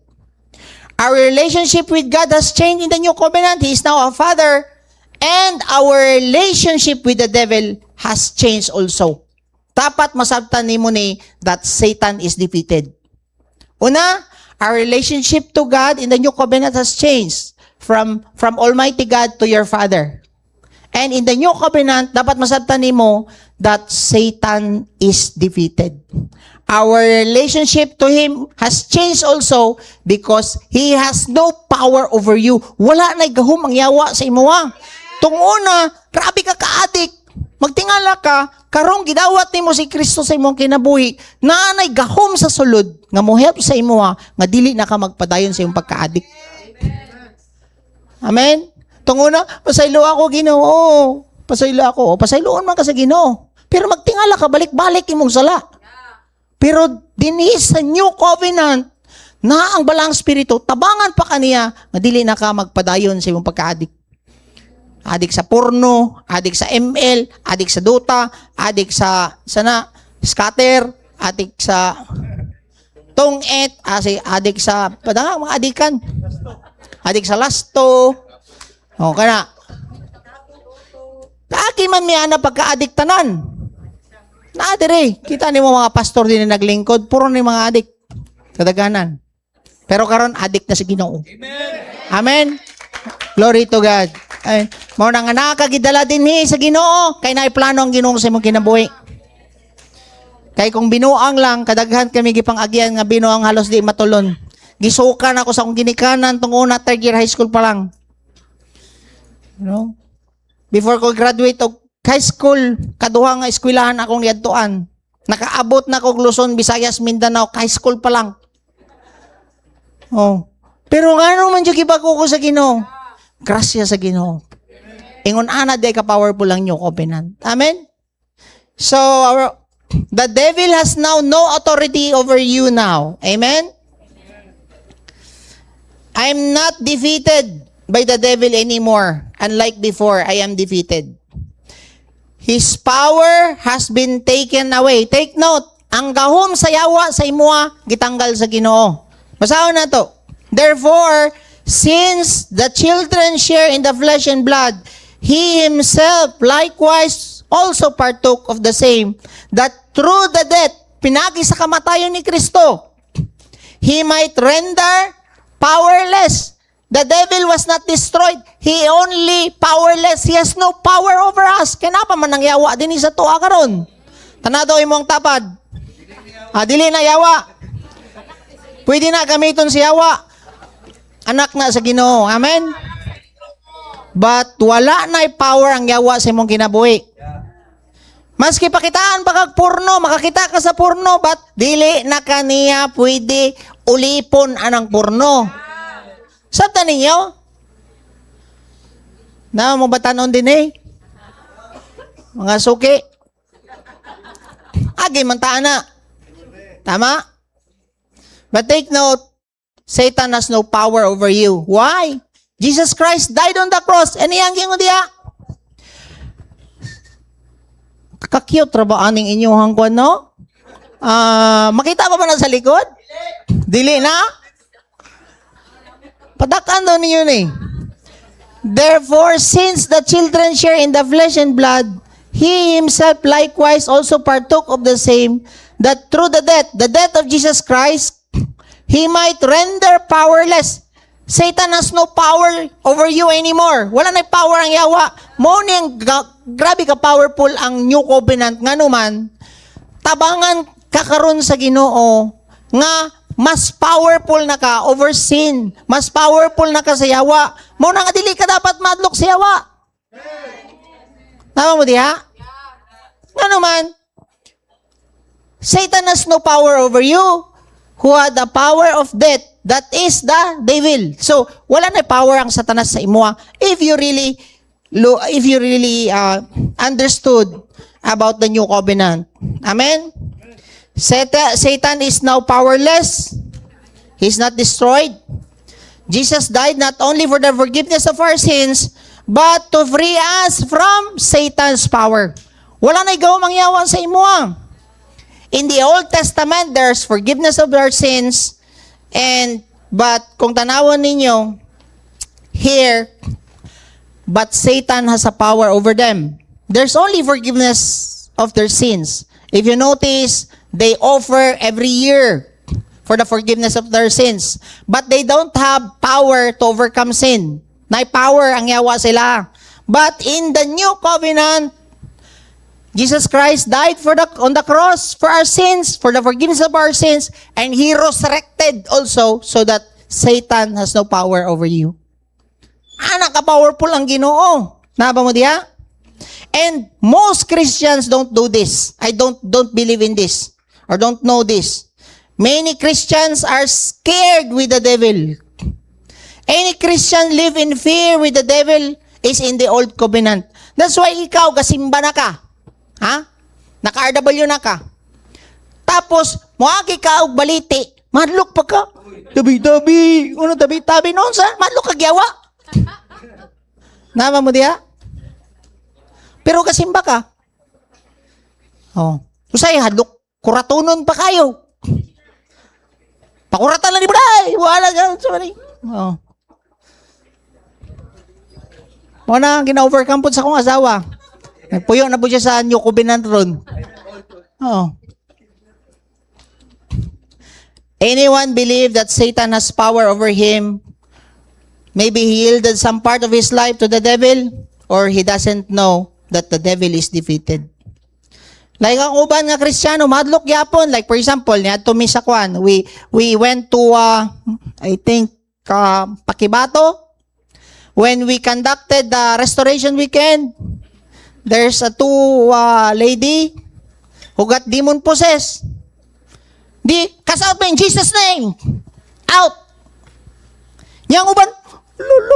C: Our relationship with God has changed in the new covenant. He is now our Father. And our relationship with the devil has changed also. Dapat masabtan nimo ni that Satan is defeated. Una, our relationship to God in the new covenant has changed from Almighty God to your Father. And in the new covenant, dapat masabtan nimo that Satan is defeated. Our relationship to Him has changed also because He has no power over you. Wala na'y gahom ang yawa sa imuha. Tung una, grabe ka ka-adik. Magtingala ka, karong gidawat nimo si Kristo sa imong kinabuhi, naanay gahom sa sulod, nga mo-help sa imuha, nga dili na ka magpadayon sa imong pagka-adik. Amen? Tung una, pasaylo ako, Ginoo. Pasaylo ako. Pasayloon man ka sa Ginoo. Pero magtingala ka, balik-balik imong sala. Pero dinhi sa new covenant, na ang balang spirito, tabangan pa kaniya, nga dili na ka magpadayon sa imong pagka-adik. Adik sa porno, adik sa ML, adik sa Dota, adik sa scatter, adik sa tong-et, adik sa mga adikan. Adik sa lasto. O kana. Kaaki man miya na pagka-adik tanan. Naadire, kita ni mo mga pastor din na naglingkod, puro ni mga adik. Kadaganan. Pero karon adik na si Ginoo. Amen. Glory to God. Ay, mao na nga nakakagidala din sa Ginoo kay naay plano ang Ginoo sa imong kinabuhi. Kay kung binuang lang kadaghan kami gipang-agyan nga binuang halos di matulon. Gisukan ako sa akong ginikanan tong una third year high school pa lang. You know? Before ko graduate og high school, kaduha nga eskwelahan akong niadtuan. Nakaabot na ko Luzon, Visayas, Mindanao, high school pa lang. Oh. Pero ngano man jud gibago ko sa Ginoo? Grasya sa Ginoo. Ingon ana day ka powerful lang new covenant. Amen. So the devil has now no authority over you now. Amen. I'm not defeated by the devil anymore. Unlike before, I am defeated. His power has been taken away. Take note, ang gahom sa yawa sa imuha gitanggal sa Ginoo. Basahon na to. Therefore, since the children share in the flesh and blood, He Himself likewise also partook of the same, that through the death, pinagi sa kamatayon ni Kristo, He might render powerless. The devil was not destroyed. He only powerless. He has no power over us. Kaya pa man ang yawa din sa tuwa karon. Tanado imong tapad. Dili na yawa. Pwede na gamiton si yawa. Anak na sa Ginoo. Amen? But wala na power ang yawa sa imong kinabuhi. Maski pakitaan kag porno, makakita ka sa porno, but dili na kaniya pwede ulipon anang porno. Sabta ninyo? Na mo batanon din mga suki. Agi man na. Tama? But take note, Satan has no power over you. Why? Jesus Christ died on the cross. And iyang gingon diya, Kakute ra ba aning inyong kwan, no? Makita pa ba na sa likod? Dili na? Padakan daw ninyo ni. Therefore, since the children share in the flesh and blood, he himself likewise also partook of the same, that through the death of Jesus Christ, he might render powerless. Satan has no power over you anymore. Wala na power ang yawa. Mo niyang grabe ka powerful ang new covenant nga naman. Tabangan kakaron sa Ginoo nga mas powerful na ka over sin. Mas powerful na ka sa yawa. Mo na nga dili ka dapat madlok sa yawa. Tama mo diha? Nga naman, Satan has no power over you, who had the power of death. That is the devil. So, wala na power ang Satanas sa imo if you really understood about the new covenant. Amen? Satan is now powerless. He's not destroyed. Jesus died not only for the forgiveness of our sins, but to free us from Satan's power. Wala na ikaw mangyawan sa imo. In the Old Testament, there's forgiveness of our sins. But kung tanawon ninyo, here, but Satan has a power over them. There's only forgiveness of their sins. If you notice, they offer every year for the forgiveness of their sins. But they don't have power to overcome sin. May power ang yawa sila. But in the new covenant, Jesus Christ died on the cross for our sins, for the forgiveness of our sins, and He resurrected also so that Satan has no power over you. Anak ka powerful ang Ginoo. Naba mo diha? And most Christians don't do this. I don't believe in this or don't know this. Many Christians are scared with the devil. Any Christian live in fear with the devil is in the old covenant. That's why ikaw gasimba na ka. Ha? Naka-RW na ka. Tapos, muagi ka og baliti. Madlok pa ka. Tabi-tabi. Ano tabi-tabi noon sa? Madlok ka gyawa. Nama mo diya? Pero kasimba ka. Oh. Usay, hadlok. Kuratunon pa kayo. Pakuratan lang ni Bray. Wala ka. Sorry. Oh. Muna, gina-overcome po sa akong asawa. Nagpuyo na po siya sa New Covenant ron. Oh. Anyone believe that Satan has power over him? Maybe he yielded some part of his life to the devil, or he doesn't know that the devil is defeated. Like ang uban nga Kristiyano, madlok yapon. Like for example, niya to sa kwan. We went to I think Pakibato when we conducted the restoration weekend. There's a two lady who got demon possessed. Cast out in Jesus' name. Out. Yang uban, lolo,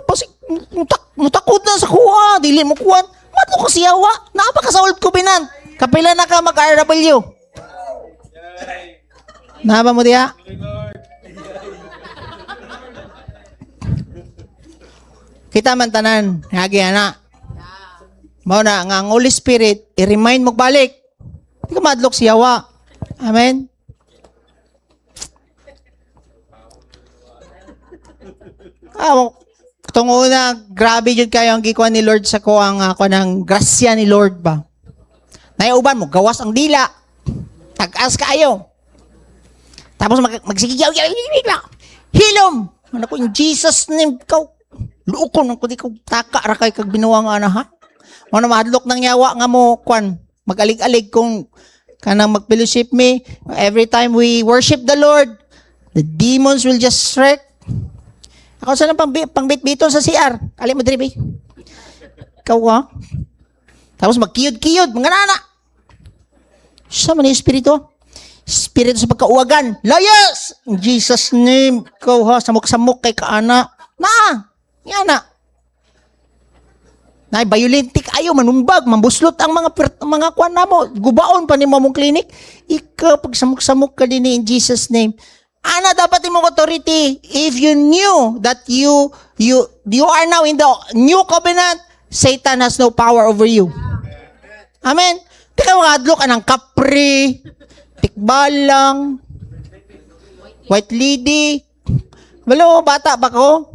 C: mutakot na sa kuha. Dili mo kuhan. Matlo ka siyawa. Napaka sa old covenant. Kapila na ka mag-RW. Naba mo diya? Kita man tanan. Hagi na. Mao na nga ang Holy Spirit i-remind mo balik. Di ka madlok siyawa. Amen. Itong una, grabe yun kayo ang gikuan ni Lord sa ko ang ako ng grasya ni Lord ba. Naiuban mo, gawas ang dila. Tag-as kayo. Tapos magsigigaw, hilom. Ano ko, in Jesus name, ikaw, luukon, kung di ko taka, rakay kag binuwang ha. Ano mahadlok ng yawa nga mo, kwan, mag-alig-alig kung kanang mag-fellowship me. Every time we worship the Lord, the demons will just shriek. Ako saan pangbit-bito sa CR? Alim mo, Dribi. Ikaw ha? Tapos magkiyod-kiyod, mga nana. Sa man yung espiritu? Espiritu sa pagkauwagan. Layas! In Jesus' name. Ikaw ha, samok-samok kay kaana. Yan na. Na violent ayo manumbag, mambuslot ang mga kwan na mo. Gubaon pa ni mong klinik. Ikaw pag samok-samok ka din in Jesus name. Ana dapat imong authority if you knew that you are now in the new covenant, Satan has no power over you. Amen. Di ka mga adlok anang kapre, tikbalang, white lady. Kabalo, bata ba ko?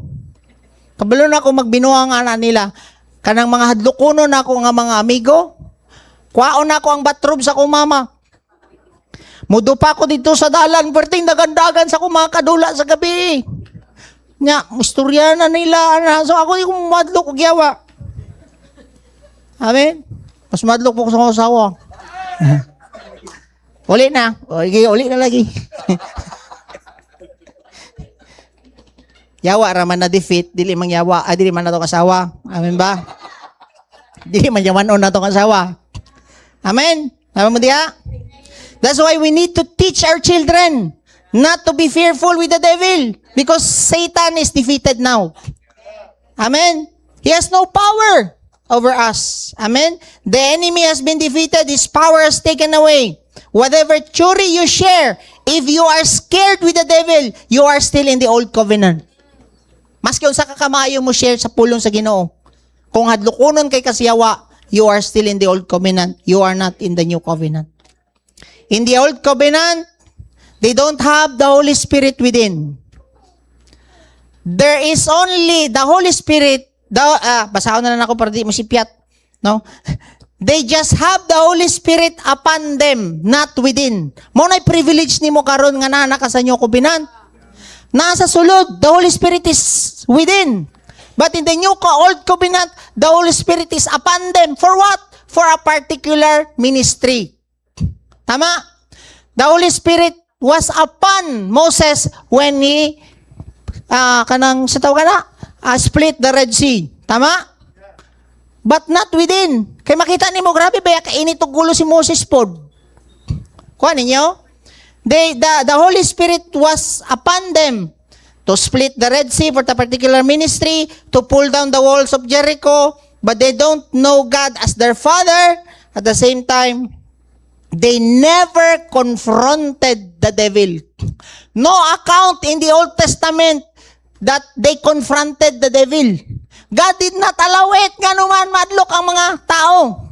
C: Kabalo na ako magbinuang ana nila. Kanang mga hadlukuno na ako nga mga amigo. Kwaon na ako ang bathroom sa akong mama. Mudo pa ako dito sa dalan, perting dagandagan sa akong mga kadula sa gabi. Nya, istorya na nila. So ako yung madlok og yawa. Amen? Mas madlok po ko sa akong asawa. Uli na. Uli na lagi. Yawa raman na defeat, dili man yawa, dili man natong asawa. Amen ba? Dili man yawanon natong asawa. Amen? Amen mo diya? That's why we need to teach our children not to be fearful with the devil because Satan is defeated now. Amen? He has no power over us. Amen? The enemy has been defeated. His power has taken away. Whatever theory you share, if you are scared with the devil, you are still in the old covenant. Maski unsa ka kamayo mo share sa pulong sa Ginoo. Kung hadlukunon kay kasiyawa, you are still in the old covenant. You are not in the new covenant. In the old covenant, they don't have the Holy Spirit within. There is only the Holy Spirit. Basahon na lang ako para di mo sipyat. No? They just have the Holy Spirit upon them, not within. Mo na'y privilege nimo karon nga naa ka sa new covenant. Nasa sulod, the Holy Spirit is within. But in the new old covenant, the Holy Spirit is upon them. For what? For a particular ministry. Tama? The Holy Spirit was upon Moses when he split the Red Sea. Tama? But not within. Kaya makita nimo grabe ba kainit og gulo si Moses pod. Kuha ninyo? The Holy Spirit was upon them to split the Red Sea for the particular ministry, to pull down the walls of Jericho, but they don't know God as their Father. At the same time, they never confronted the devil. No account in the Old Testament that they confronted the devil. God did not allow it nga naman madlok ang mga tao.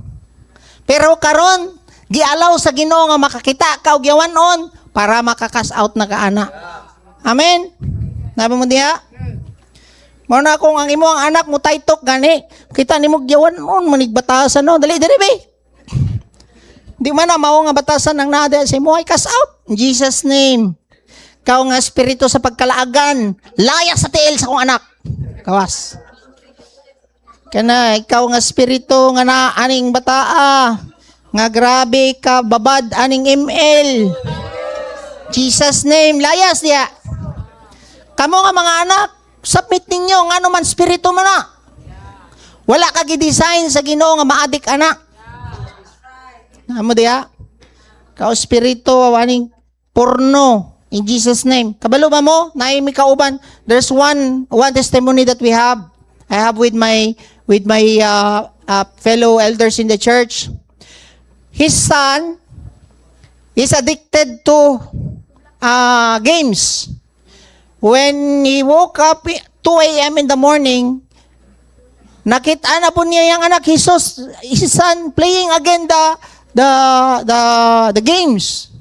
C: Pero karon gialaw sa Ginoo nga makakita ka og yawanon para makakas out na kaana. Amen. Naba mo diha? Mao na kung ang imo ang anak mo taytok gani, kita nimo yawanon manigbatasan no. Dali be. Di man na mao nga batasan ang nada sa imo ay cast out in Jesus name. Kau nga espiritu sa pagkalaagan, laya sa tiil sa kong anak. Kawas. Kana ikaw nga espiritu nga na aning bataa, nga grabe ka babad aning ML. Jesus name, layas diya. Kamo nga mga anak, submit ninyo nga naman espiritu man na. Wala ka gi-design sa Ginoo nga maadik anak. Amo diya. Ka espiritu aning porno in Jesus name. Kabalo ba mo? Naay mi kauban. There's one testimony that we have. I have with my fellow elders in the church. His son is addicted to games. When he woke up 2 a.m. in the morning, nakita na po niya yung anak, his son playing again the games.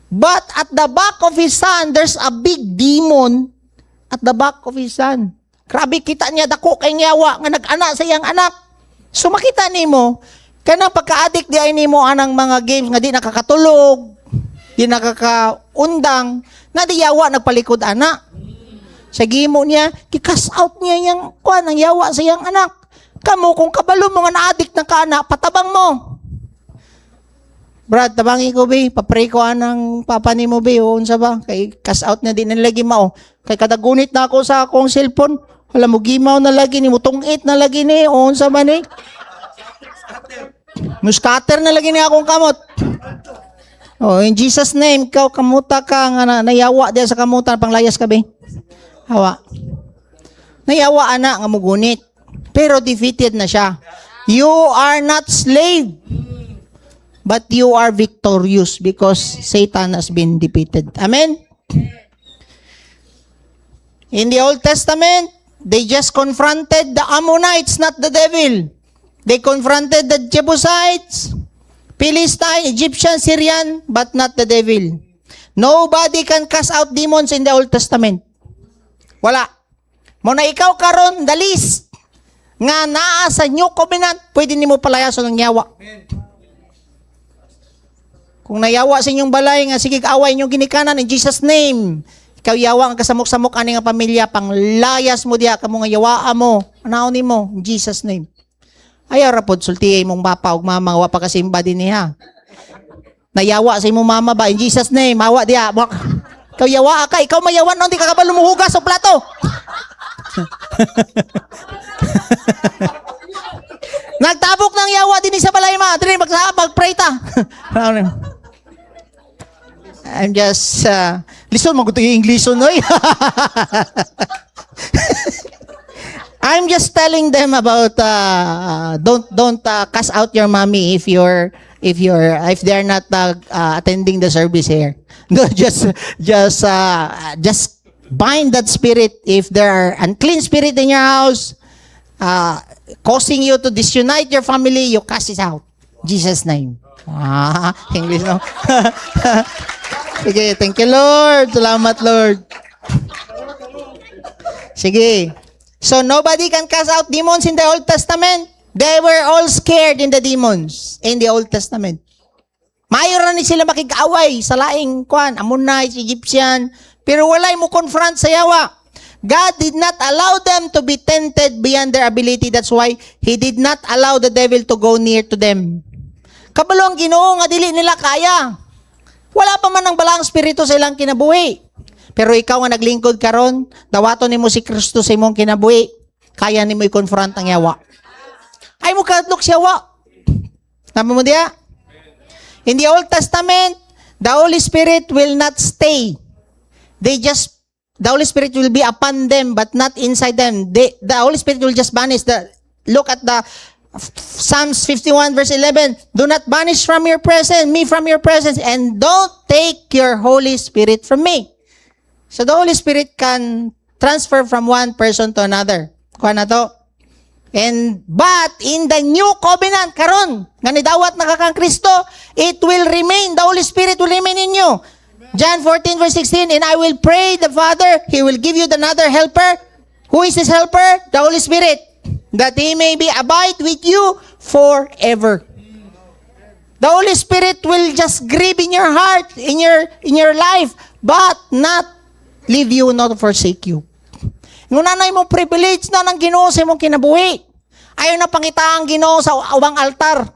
C: But at the back of his son, there's a big demon at the back of his son. Grabe kita niya, dako kay nyawa, nga nag-ana sa iyang anak. So makita nimo, kanang pagka-addict di ay nimo anang mga games nga di nakakatulog, di nakakaundang, na di yawa nagpalikod anak. Sa gimo niya, kikas out niya yung ang yawa sa iyang anak. Kamo, kung kabalo mo nga na-addict na ka anak, patabang mo. Brad, tabangi ko be, papray ko anang papa ni mo be, o unsa ba? Kay cash out na din nalagi mao. Kay kadagunit na ako sa akong cellphone. Wala mo gimaw na lagi ni mo tungit na lagi ni, o unsa ba ni? Muskater na lagi ni akong kamot. Oh, in Jesus name, ikaw kamuta ka nga nayawa diya sa kamutan panglayas ka be. Hawa. Nayawa ana nga mugunit. Pero defeated na siya. You are not slave. But you are victorious because Satan has been defeated. Amen? In the Old Testament, they just confronted the Ammonites, not the devil. They confronted the Jebusites. Philistine, Egyptian, Syrian, but not the devil. Nobody can cast out demons in the Old Testament. Wala. Muna ikaw karon the least nga naa sa New Covenant, pwede nimo palayason ng yawa. Kung nayawa sa inyong balay nga sige away inyong ginikanan in Jesus name. Ikaw yawa ang kasamok-samok ani nga pamilya, panglayas mo diha kamo nga yawaa mo. Anaon nimo in Jesus name. Ayaw ra pod sultiay mong papa ug mama wa pa kasimba din niya. Nayawa sa imong mama ba in Jesus name, hawa diha. Ikaw yawa ka, ikaw mayawan non di ka kabalo muhugas sa plato. Nagtabok ng yawa din sa balay ma, dili magpray ta. I'm just listen mo gusto yung English oy. I'm just telling them about don't cast out your mommy if they're not attending the service here. No, just bind that spirit if there are unclean spirit in your house causing you to disunite your family, you cast it out. Jesus name. English no. Sige, thank you Lord. Salamat Lord. Sige. So nobody can cast out demons in the Old Testament. They were all scared in the demons in the Old Testament. Mayroon ni sila makig-away sa laing kwan, Ammonite, Egyptian, pero walay mo confront sa yawa. God did not allow them to be tempted beyond their ability. That's why He did not allow the devil to go near to them. Kabalo ang Ginoo nga dili nila kaya. Wala pa man ang balang spirito sa ilang kinabuhi. Pero ikaw nga naglingkod karon, dawaton nimo si Kristo sa imong kinabuhi, kaya nimo i-confront ang yawa. Ay mo kadlok si yawa. Tama mo diya? In the Old Testament, the Holy Spirit will not stay. The Holy Spirit will be upon them, but not inside them. The Holy Spirit will just banish. Look at the Psalms 51 verse 11. Do not banish me from your presence, and don't take your Holy Spirit from me. So the Holy Spirit can transfer from one person to another. Kuha na to. But in the new covenant, karon, nga nidawat na kakang Kristo, it will remain, the Holy Spirit will remain in you. John 14 verse 16, and I will pray the Father, He will give you another helper. Who is this helper? The Holy Spirit. That He may be abide with you forever. The Holy Spirit will just grieve in your heart, in your life, but not leave you, not forsake you. Nung nanay mo privilege na ng Ginoo sa imong kinabuhi. Ayaw na pangita ang Ginoo sa ubang altar.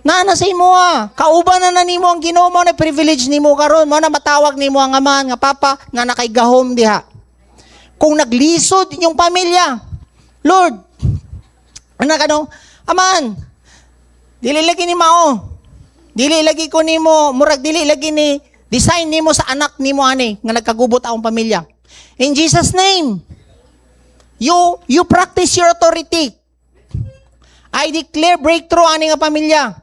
C: Na sa imo kauban na nimo ang Ginoo mo na privilege nimo karon mo na matawag nimo ang amahan nga papa nga nakaigahom diha. Kung naglisod inyong pamilya, Lord, anak aman, dili lagi ni mao. Dili lagi ko nimo, murag dili lagi ni design nimo sa anak nimo ani nga nagkagubot akong pamilya. In Jesus name, you practice your authority. I declare breakthrough ani nga pamilya.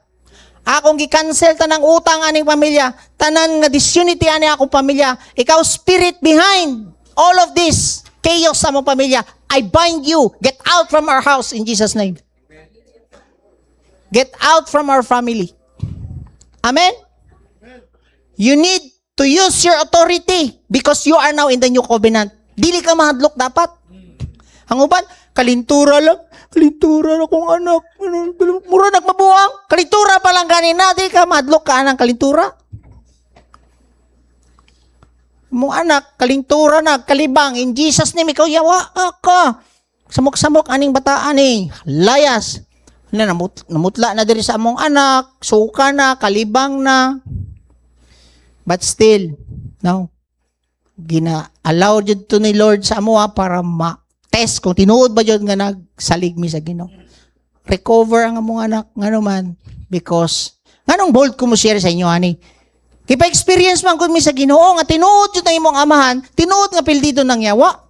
C: Akong gi-cancel tanang utang ani pamilya, tanan nga disunity ani akong pamilya. Ikaw spirit behind all of this chaos sa mong pamilya, I bind you. Get out from our house in Jesus name. Get out from our family. Amen? You need to use your authority because you are now in the new covenant. Dili ka mahadlok dapat. Ang uban, kalintura lang kung anak. Mura nagmabuang. Kalintura pa lang ganina. Di ka mahadlok ka ng kalintura. Mong anak, kalintura na, kalibang. In Jesus name, ikaw yawa ka. Samok-samok aning bataan eh. Layas. Namutla na diri sa among anak. Suka na, kalibang na. But still, no, gina-allow jud to ni Lord sa amo para ma-test kung tinuod ba jud nga nagsalig mi sa Ginoo. Recover ang among anak ngano man because nganong bold ko mo share sa inyo ani. Kipa-experience man gud mi sa Ginoo nga tinuod jud ang imong amahan, tinuod nga pildido nang yawa.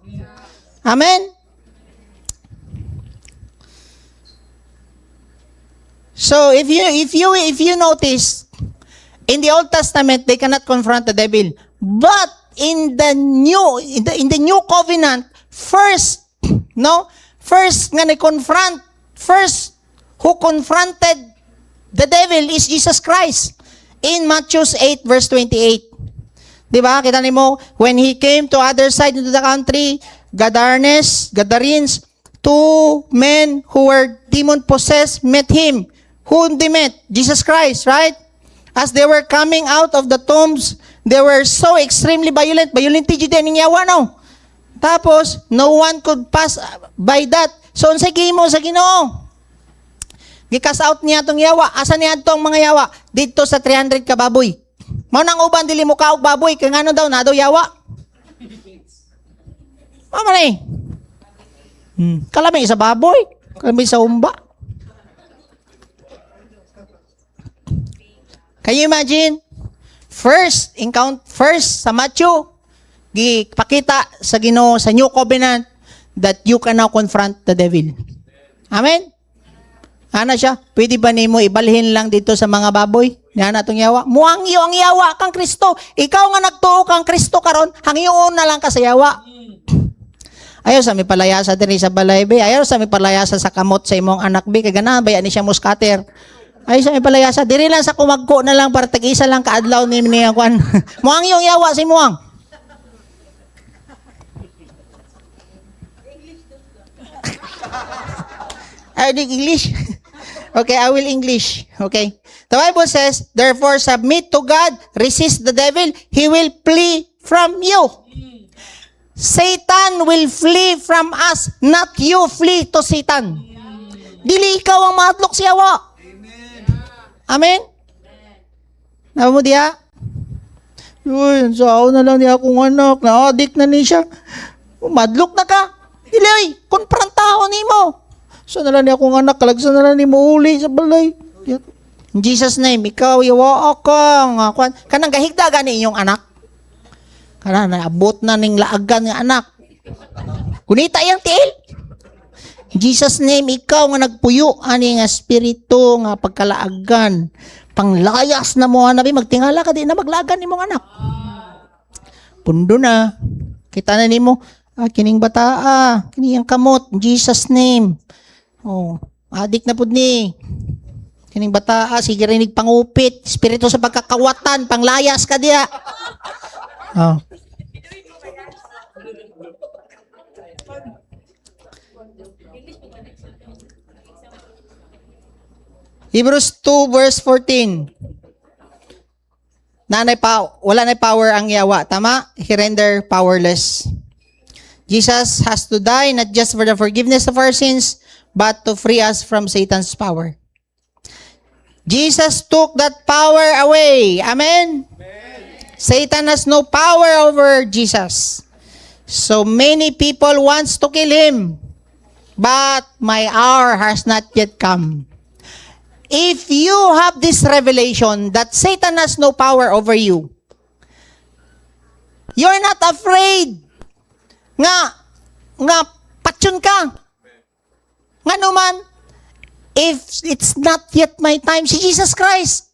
C: Amen. So if you notice, in the Old Testament, they cannot confront the devil. But in the new covenant, first who confronted the devil is Jesus Christ. In Matthew 8 verse 28. Diba? Kita nimo, when he came to other side into the country, Gadarenes, two men who were demon-possessed met him. Whom they met? Jesus Christ, right? As they were coming out of the tombs, they were so extremely violent. Violent din yung yawa, no? Tapos, no one could pass by that. So, unsay gihimo sa Ginoo? Gikas out niya itong yawa. Asa niya itong mga yawa? Dito sa 300 ka baboy. Mao nang uban dili mo kaog baboy kay ngano daw na daw yawa. Mama ni. Kalami sa baboy, kalami sa umba. Can you imagine? First sa Matthew, gipakita sa Ginoo sa New Covenant that you can now confront the devil. Amen. Ana siya, pwede ba nimo ibalhin lang dito sa mga baboy? Nga na itong yawa. Muangyo ang yawa kang Kristo. Ikaw nga nagtuo kang Kristo karon, hangyoon na lang ka sa yawa. Ayaw sa mi palayasa diri sa balay be. Ayaw sa mi palayasa sa kamot sa imong anak be. Kaya ganahan ba yan ni siya muskater. Ayaw sa mi palayasa. Diri lang sa kumagko na lang para tag-isa lang kaadlaw ni niya kwan. Muangyo ang yawa si muang. English? Okay, I will English. Okay. The Bible says, therefore submit to God, resist the devil, he will flee from you. Satan will flee from us, not you flee to Satan. Dili ikaw ang maadlok siya wa. Amen? Namo diya? Yun, sao na lang niya akong anak, na-addict na niya. Madlok na ka. Dili, konfrontaho nimo. So na lang niya akong anak, kalagsan na lang ni mo uli sa balay. In Jesus' name, ikaw, yawa akong, kanang gahigda gani inyong anak. Kanang naabot na ning laagan nga anak. Kunita yung tiil. In Jesus' name, ikaw nga nagpuyo, ani nga spirito nga pagkalaagan. Panglayas na mo, nabi, magtingala ka din na maglagan ni mong anak. Pundo na. Kita na ni mo, kining bata, kining kamot, in Jesus' name. Oh, adik na pud ni. Kining bata, sige rin pangupit, espiritu sa pagkakawatan, panglayas ka diya. Oh. Hebrews 2 verse 14. Wala na power ang yawa, tama? He render powerless. Jesus has to die not just for the forgiveness of our sins, but to free us from Satan's power. Jesus took that power away. Amen? Satan has no power over Jesus. So many people wants to kill him, but my hour has not yet come. If you have this revelation that Satan has no power over you, you're not afraid nga patyon ka. Nga naman, if it's not yet my time, si Jesus Christ,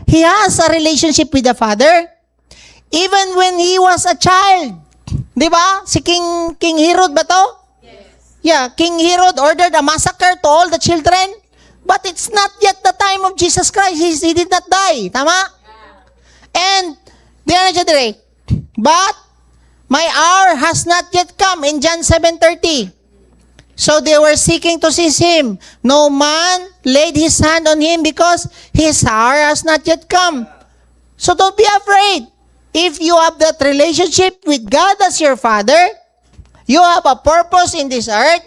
C: He has a relationship with the Father. Even when He was a child. Di ba? Si King Herod ba to? Yes. Yeah, King Herod ordered a massacre to all the children. But it's not yet the time of Jesus Christ. He did not die. Tama? Yeah. And, diyan na siya dire. But, my hour has not yet come in John 7:30. So they were seeking to seize him. No man laid his hand on him because his hour has not yet come. So don't be afraid. If you have that relationship with God as your Father, you have a purpose in this earth.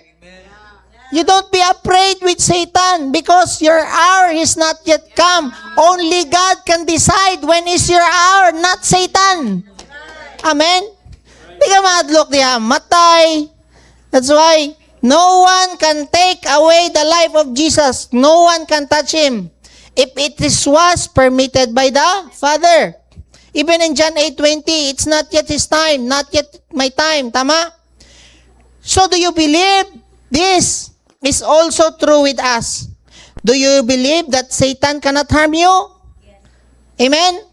C: You don't be afraid with Satan because your hour is not yet come. Only God can decide when is your hour, not Satan. Amen? Di ka madlock diha, matay. That's why no one can take away the life of Jesus. No one can touch him. If it was permitted by the Father. Even in John 8:20, it's not yet his time, not yet my time. Tama? So do you believe this is also true with us? Do you believe that Satan cannot harm you? Amen?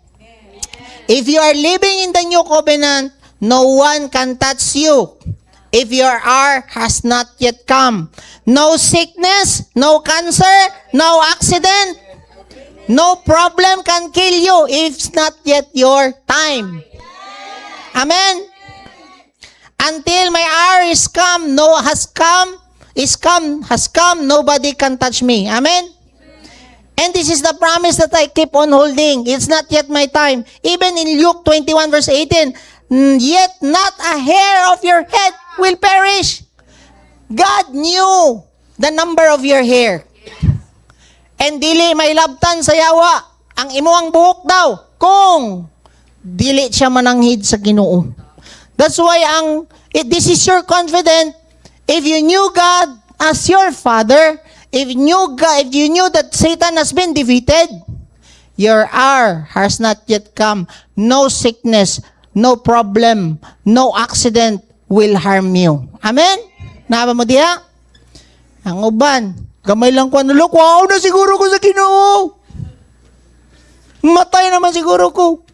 C: If you are living in the new covenant, no one can touch you. If your hour has not yet come. No sickness, no cancer, no accident. No problem can kill you if it's not yet your time. Amen? Until my hour is come, nobody can touch me. Amen? And this is the promise that I keep on holding. It's not yet my time. Even in Luke 21 verse 18, yet not a hair of your head will perish. God knew the number of your hair. And dili may labtan sa yawa ang imuang buhok daw kung dili siya mananghid sa Ginoo. That's why this is your confidence. If you knew God as your Father, if you knew that Satan has been defeated, your hour has not yet come. No sickness, no problem, no accident will harm you. Amen? Naba mo diha? Ang uban, gamay lang ko, wow na siguro ko sa Ginoo. Matay naman siguro ko.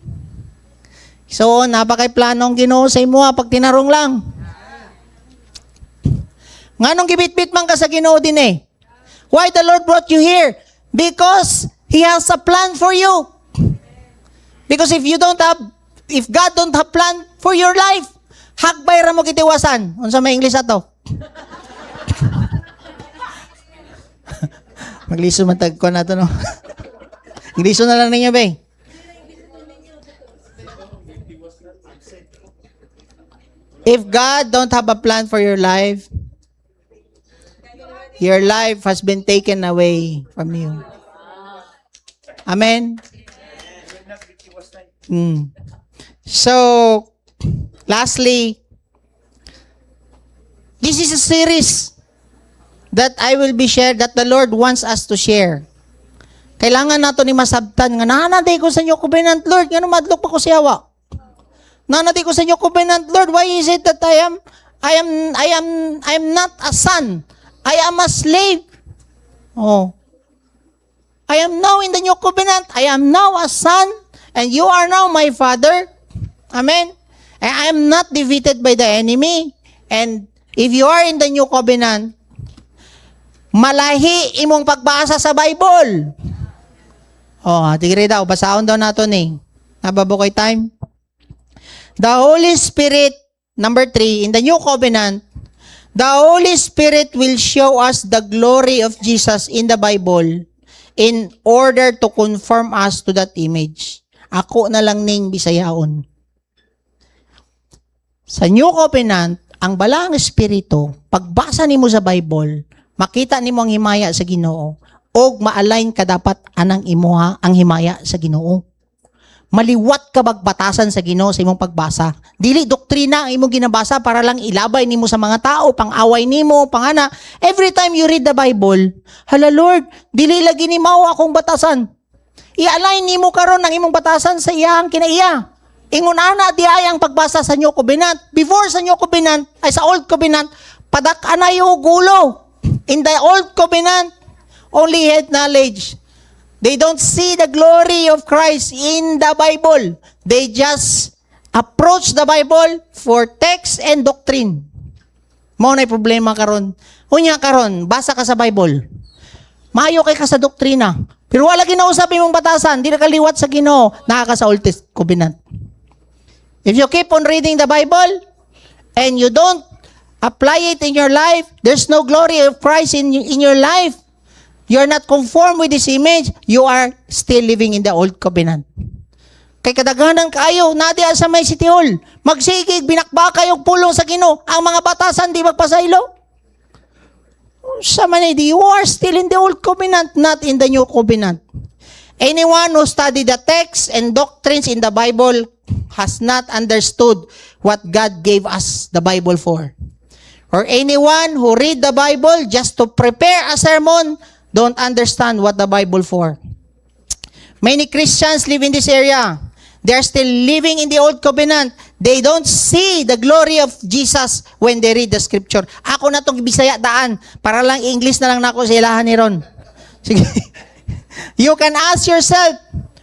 C: So, napakay planong Ginoo sa imo pag tinarong lang. Nganong gibit-bit man ka sa Ginoo din eh? Why the Lord brought you here? Because He has a plan for you. Because if God don't have plan for your life, hagbay ra mo kitiwasan. Unsa may English ato? Magliso matag ko na to, no? Magliso na lang ninyo, be. If God don't have a plan for your life, your life has been taken away from you. Amen? So, lastly, this is a series that I will be shared, that the Lord wants us to share. Kailangan nato ni masabtan nga nananaday ko sa inyo covenant, Lord, ngano madlok pa ko siyawa. Nananaday ko sa inyo covenant, Lord, why is it that I am not a son? I am a slave. Oh. I am now in the new covenant. I am now a son, and you are now my father. Amen. And I am not defeated by the enemy. And if you are in the new covenant, malahi imong pagbasa sa Bible. Oh, tigre daw, basahon daw nato ni. Nababukay time. The Holy Spirit, number 3, in the new covenant, the Holy Spirit will show us the glory of Jesus in the Bible in order to conform us to that image. Ako na lang ning bisayaon. Sa New Covenant, ang balang espiritu, pagbasa nimo sa Bible, makita nimo ang himaya sa Ginoo, og ma-align ka dapat anang imuha ang himaya sa Ginoo. Maliwat ka bagbatasan sa Ginoo sa imong pagbasa. Dili doktrina ang imong ginabasa para lang ilabay nimo sa mga tao, pang-away nimo, pangana. Every time you read the Bible, hala Lord, dili lagi ni mao akong batasan. I-align nimo karon ang imong batasan sa iyang kinaiya. Ingon ana di ay ang pagbasa sa New Covenant. Before sa New Covenant, ay sa Old Covenant, padak-ana yung gulo. In the Old Covenant, only had knowledge. They don't see the glory of Christ in the Bible. They just approach the Bible for text and doctrine. Mao na'y problema karon. Unya karon, basa ka sa Bible. Maayo kay ka sa doktrina. Pero wala ginausap imong batasan, di na kaliwat sa Ginoo, naa ka sa Old Covenant. If you keep on reading the Bible and you don't apply it in your life, there's no glory of Christ in your life. You're not conformed with this image, you are still living in the Old Covenant. Kay kadaghanan kaayo, nadi sa may City Hall, magsigig, binakbakay og pulong sa Ginoo, ang mga batasan di magpasaylo. Sa manidi, you are still in the Old Covenant, not in the New Covenant. Anyone who studied the text and doctrines in the Bible has not understood what God gave us the Bible for. Or anyone who read the Bible just to prepare a sermon don't understand what the Bible for. Many Christians live in this area. They are still living in the Old Covenant. They don't see the glory of Jesus when they read the Scripture. Ako na itong Bisaya daan. Para lang English na lang na ako sa ilahan ni Ron. Sige. You can ask yourself,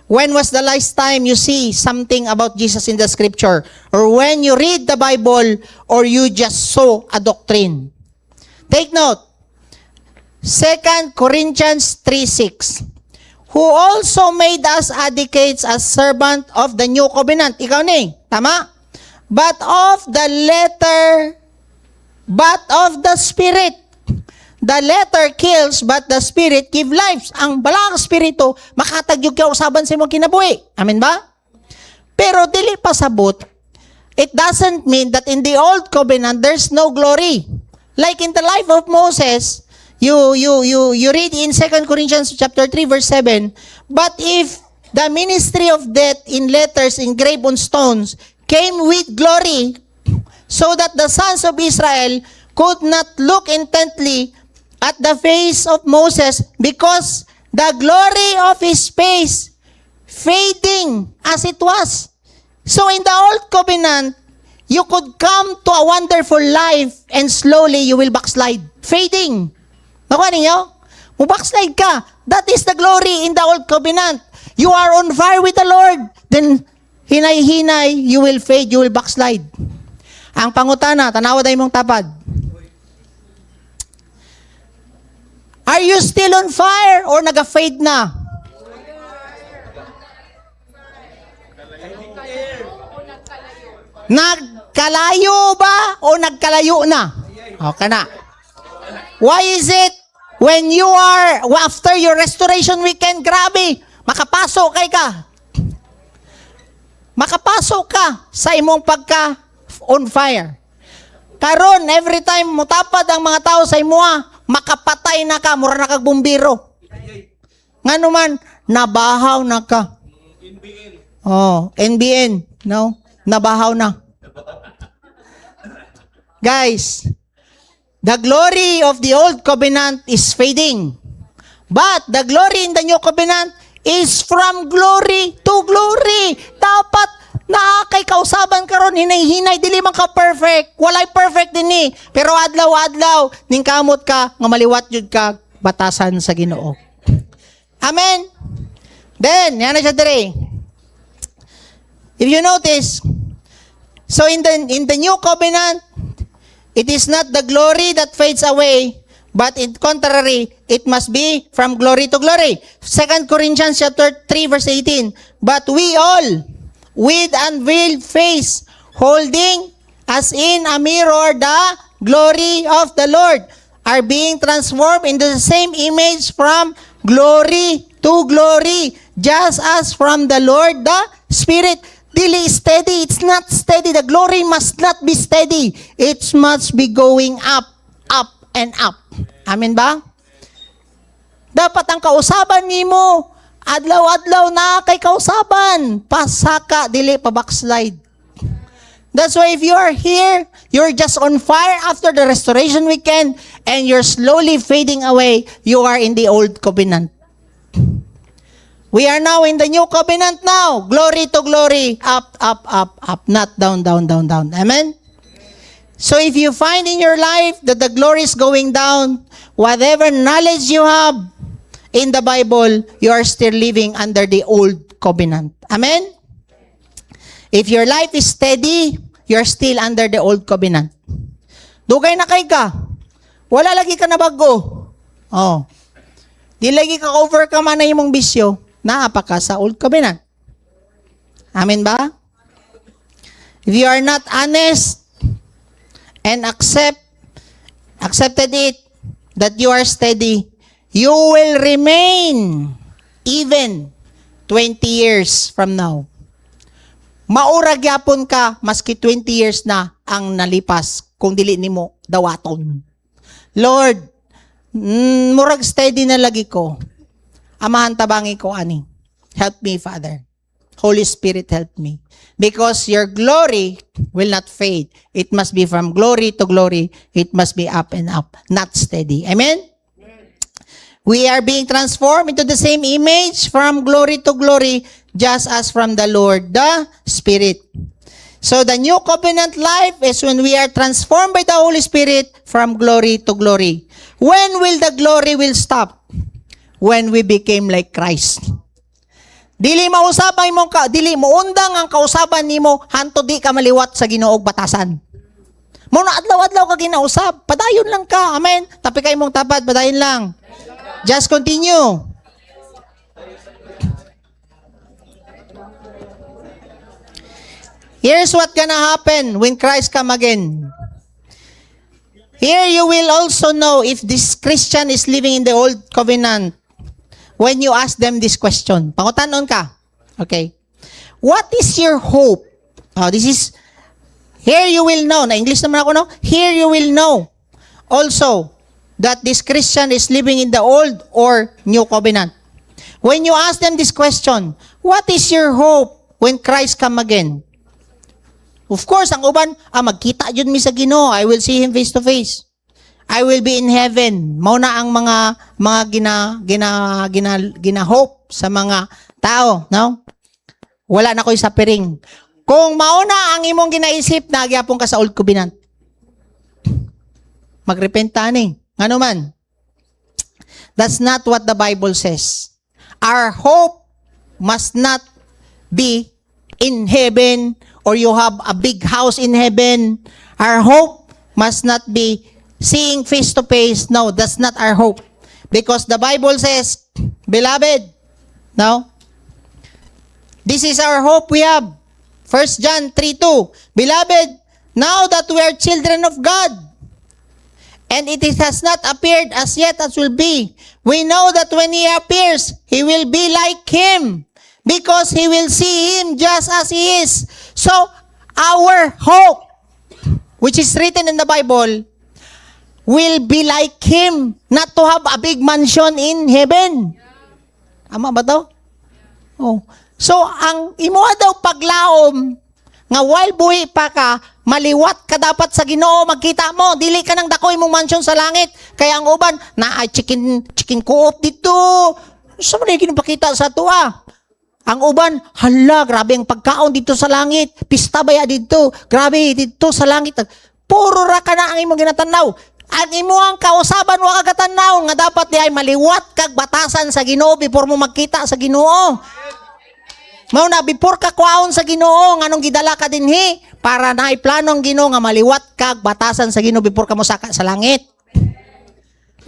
C: when was the last time you see something about Jesus in the Scripture? Or when you read the Bible, or you just saw a doctrine? Take note. 2 Corinthians 3:6. who also made us advocates as servant of the new covenant. Ikaw ni, tama? But of the letter, but of the Spirit. The letter kills, but the Spirit give lives. Ang balang Espiritu, makatagyog ka usaban sa imong kinabuhi. Amen ba? Pero dili pasabot, it doesn't mean that in the old covenant, there's no glory. Like in the life of Moses, you read in 2 Corinthians chapter 3, verse 7, but if the ministry of death in letters engraved on stones came with glory, so that the sons of Israel could not look intently at the face of Moses because the glory of his face fading as it was. So in the old covenant, you could come to a wonderful life and slowly you will backslide. Fading. Nakuha ninyo? Backslide ka. That is the glory in the old covenant. You are on fire with the Lord. Then, hinay-hinay, you will fade, you will backslide. Ang pangutana, tanawa day mong tapad. Are you still on fire or naga-fade na? Nagkalayo ba o nagkalayo na? Okay na. Why is it when you are, after your restoration weekend, grabe, makapasok kay ka. Makapasok ka sa imong pagka on fire. Karon, every time mutapad ang mga tao sa imo, makapatay na ka, mura na kag bumbiro. Nga naman, nabahaw na ka. Oh, NBN, no? Nabahaw na. Guys, the glory of the old covenant is fading. But the glory in the new covenant is from glory to glory. Dapat na kay kausaban karon hinay-hinay dili man ka perfect. Walay perfect dinhi. Pero adlaw-adlaw ning kamot ka nga maliwat jud ka batasan sa Ginoo. Amen. Then, yan na siya dire. If you notice, so in the new covenant, it is not the glory that fades away, but in contrary, it must be from glory to glory. 2 Corinthians chapter 3 verse 18. But we all, with unveiled face, holding as in a mirror the glory of the Lord, are being transformed into the same image from glory to glory, just as from the Lord the Spirit. Dili steady. It's not steady. The glory must not be steady. It must be going up, up, and up. Amen ba? Dapat ang kausaban nimo, adlaw-adlaw na kay kausaban. Pasaka, dili pa backslide. That's why if you are here, you're just on fire after the restoration weekend, and you're slowly fading away, you are in the old covenant. We are now in the new covenant now. Glory to glory. Up, up, up, up. Not down, down, down, down. Amen? So if you find in your life that the glory is going down, whatever knowledge you have in the Bible, you are still living under the old covenant. Amen? If your life is steady, you are still under the old covenant. Dugay na kay ka. Wala lagi ka na bago. Oh. Di lagi ka overcome na imong bisyo. Naapa ka sa old covenant. Amen ba? If you are not honest and accepted it that you are steady, you will remain even 20 years from now. Maura gyapon ka maski 20 years na ang nalipas kung dili nimo dawaton. Lord, murag steady na lagi ko. Amahan tabangi ko ani. Help me, Father. Holy Spirit, help me. Because your glory will not fade. It must be from glory to glory. It must be up and up, not steady. Amen? We are being transformed into the same image from glory to glory, just as from the Lord, the Spirit. So the new covenant life is when we are transformed by the Holy Spirit from glory to glory. When will the glory will stop? When we became like Christ. Dili mausapan mo ka, dili mo undang ang kausaban nimo hanto di ka maliwat sa Ginoo batasan. Mo na adlaw-adlaw ka ginausap, padayon lang ka. Amen. Tapi kay mong tapad, padayon lang. Just continue. Here's what gonna happen when Christ come again. Here you will also know if this Christian is living in the old covenant when you ask them this question. Pangutanon ka. Okay. What is your hope? This is, here you will know. Na English naman ako, no? Here you will know also that this Christian is living in the old or new covenant. When you ask them this question, what is your hope when Christ come again? Of course, ang uban, magkita yun mi sa Ginoo. I will see Him face to face. I will be in heaven. Mao na ang mga gina-hope sa mga tao, no? Wala na ko'y suffering. Kung mao na ang imong ginaisip, nagyapon ka sa old covenant. Magrepent tani. Ano man? That's not what the Bible says. Our hope must not be in heaven or you have a big house in heaven. Our hope must not be seeing face to face. No, that's not our hope. Because the Bible says, beloved, no? This is our hope we have. 1 John 3:2. Beloved, now that we are children of God, and it has not appeared as yet as will be, we know that when He appears, He will be like Him, because He will see Him just as He is. So, our hope, which is written in the Bible, will be like Him, not to have a big mansion in heaven. Tama ba to? Oh. So, ang imuha daw paglaom, nga while buhi pa ka, maliwat ka dapat sa Ginoo, magkita mo, dili ka nang dako imong mansion sa langit. Kaya ang uban, na chicken co-op dito. Sa man ginapakita sa tuwa. Ang uban, hala, grabe ang pagkaon dito sa langit. Pista baya dito. Grabe dito sa langit. Puro ra ka na ang imong ginatanaw. Ang imuhang kausaban wa kagatanaw nga dapat di ay maliwat kag batasan sa Ginoo before mo magkita sa Ginoo. Mao na before ka kuwaon sa Ginoo nganong gidala ka dinhi para na plano ang Ginoo nga maliwat kag batasan sa Ginoo before ka mo saka sa langit.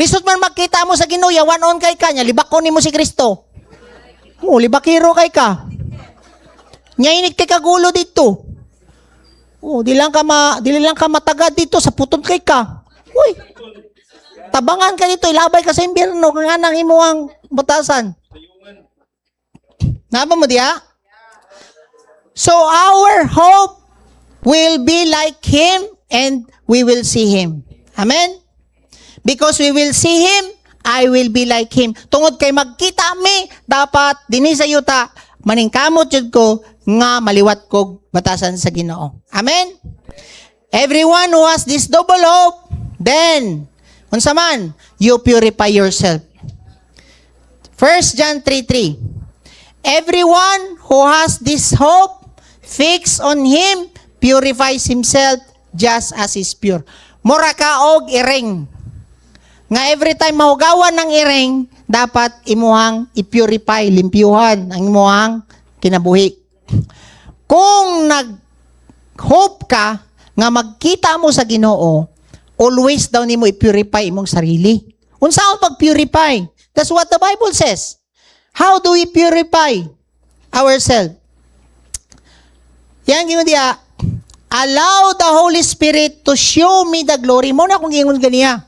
C: Lisod man magkita mo sa Ginoo yawan-on kay ka nya libakon nimo si Kristo. Oh, libakiro kay ka. Nya inig kay kagulo dito. Oh, dili lang ka matagad dito sa puton kay ka. Uy, tabangan ka dito, ilabay ka sa impyerno, nga nang imuang batasan. Napa mo diya? So our hope will be like Him and we will see Him. Amen? Because we will see Him, I will be like Him. Tungod kay magkita mi, dapat dinhi sa yuta, maningkamot jud ko, nga maliwat ko batasan sa Ginoo. Amen? Everyone who has this double hope, then, unsa man, you purify yourself. 1 John 3:3. Everyone who has this hope fixed on Him purifies himself just as is pure. Mura ka og iring. Nga every time mahugawan ng iring, dapat imuhang i-purify, limpyuhan ang imuhang kinabuhi. Kung nag-hope ka nga magkita mo sa Ginoo, always daw nimo i-purify imong sarili. Unsaon pag-purify? That's what the Bible says. How do we purify ourselves? Yan gingon diya, allow the Holy Spirit to show me the glory. Mo na kung gingon ganiya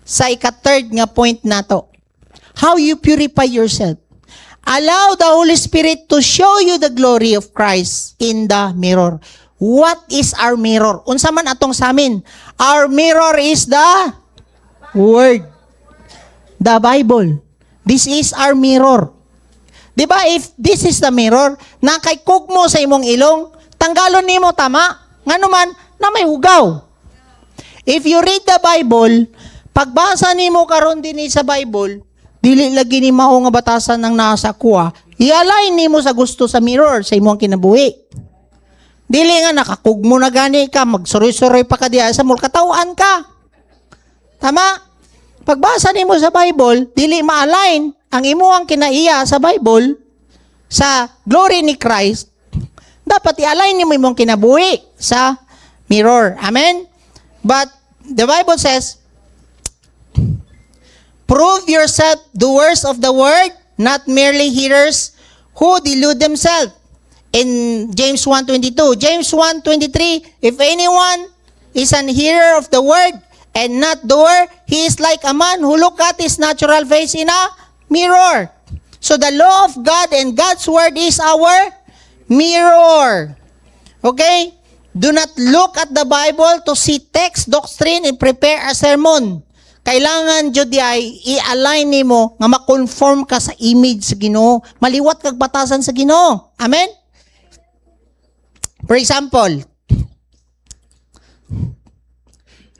C: sa ika-third nga point nato. How you purify yourself? Allow the Holy Spirit to show you the glory of Christ in the mirror. What is our mirror? Unsa man atong samin? Our mirror is the Word. The Bible. This is our mirror. Di ba if this is the mirror, na kay kugmo sa imong ilong, tanggalon nimo tama, ngano man na may hugaw. If you read the Bible, pagbasa nimo karon dinhi sa Bible, dili lagi ni mao nga batasan ng nasa kuha, i-align nimo sa gusto sa mirror sa imong kinabuhi. Dili nga nakakugmo na gani ka, magsuroy-suroy pa ka diya sa mall, katawaan ka. Tama? Pagbasa nimo sa Bible, dili ma-align ang imuhang kinaiya sa Bible sa glory ni Christ. Dapat i-align nimo imong kinabuhi sa mirror. Amen? But the Bible says, prove yourself doers of the word, not merely hearers who delude themselves. in James 1:22. James 1:23, if anyone is an hearer of the word and not doer, he is like a man who look at his natural face in a mirror. So the law of God and God's word is our mirror. Okay? Do not look at the Bible to see text, doctrine, and prepare a sermon. Kailangan jud ay i-align nimo nga ma-conform ka sa image sa Ginoo. Maliwat kag batasan sa Ginoo. Amen? For example,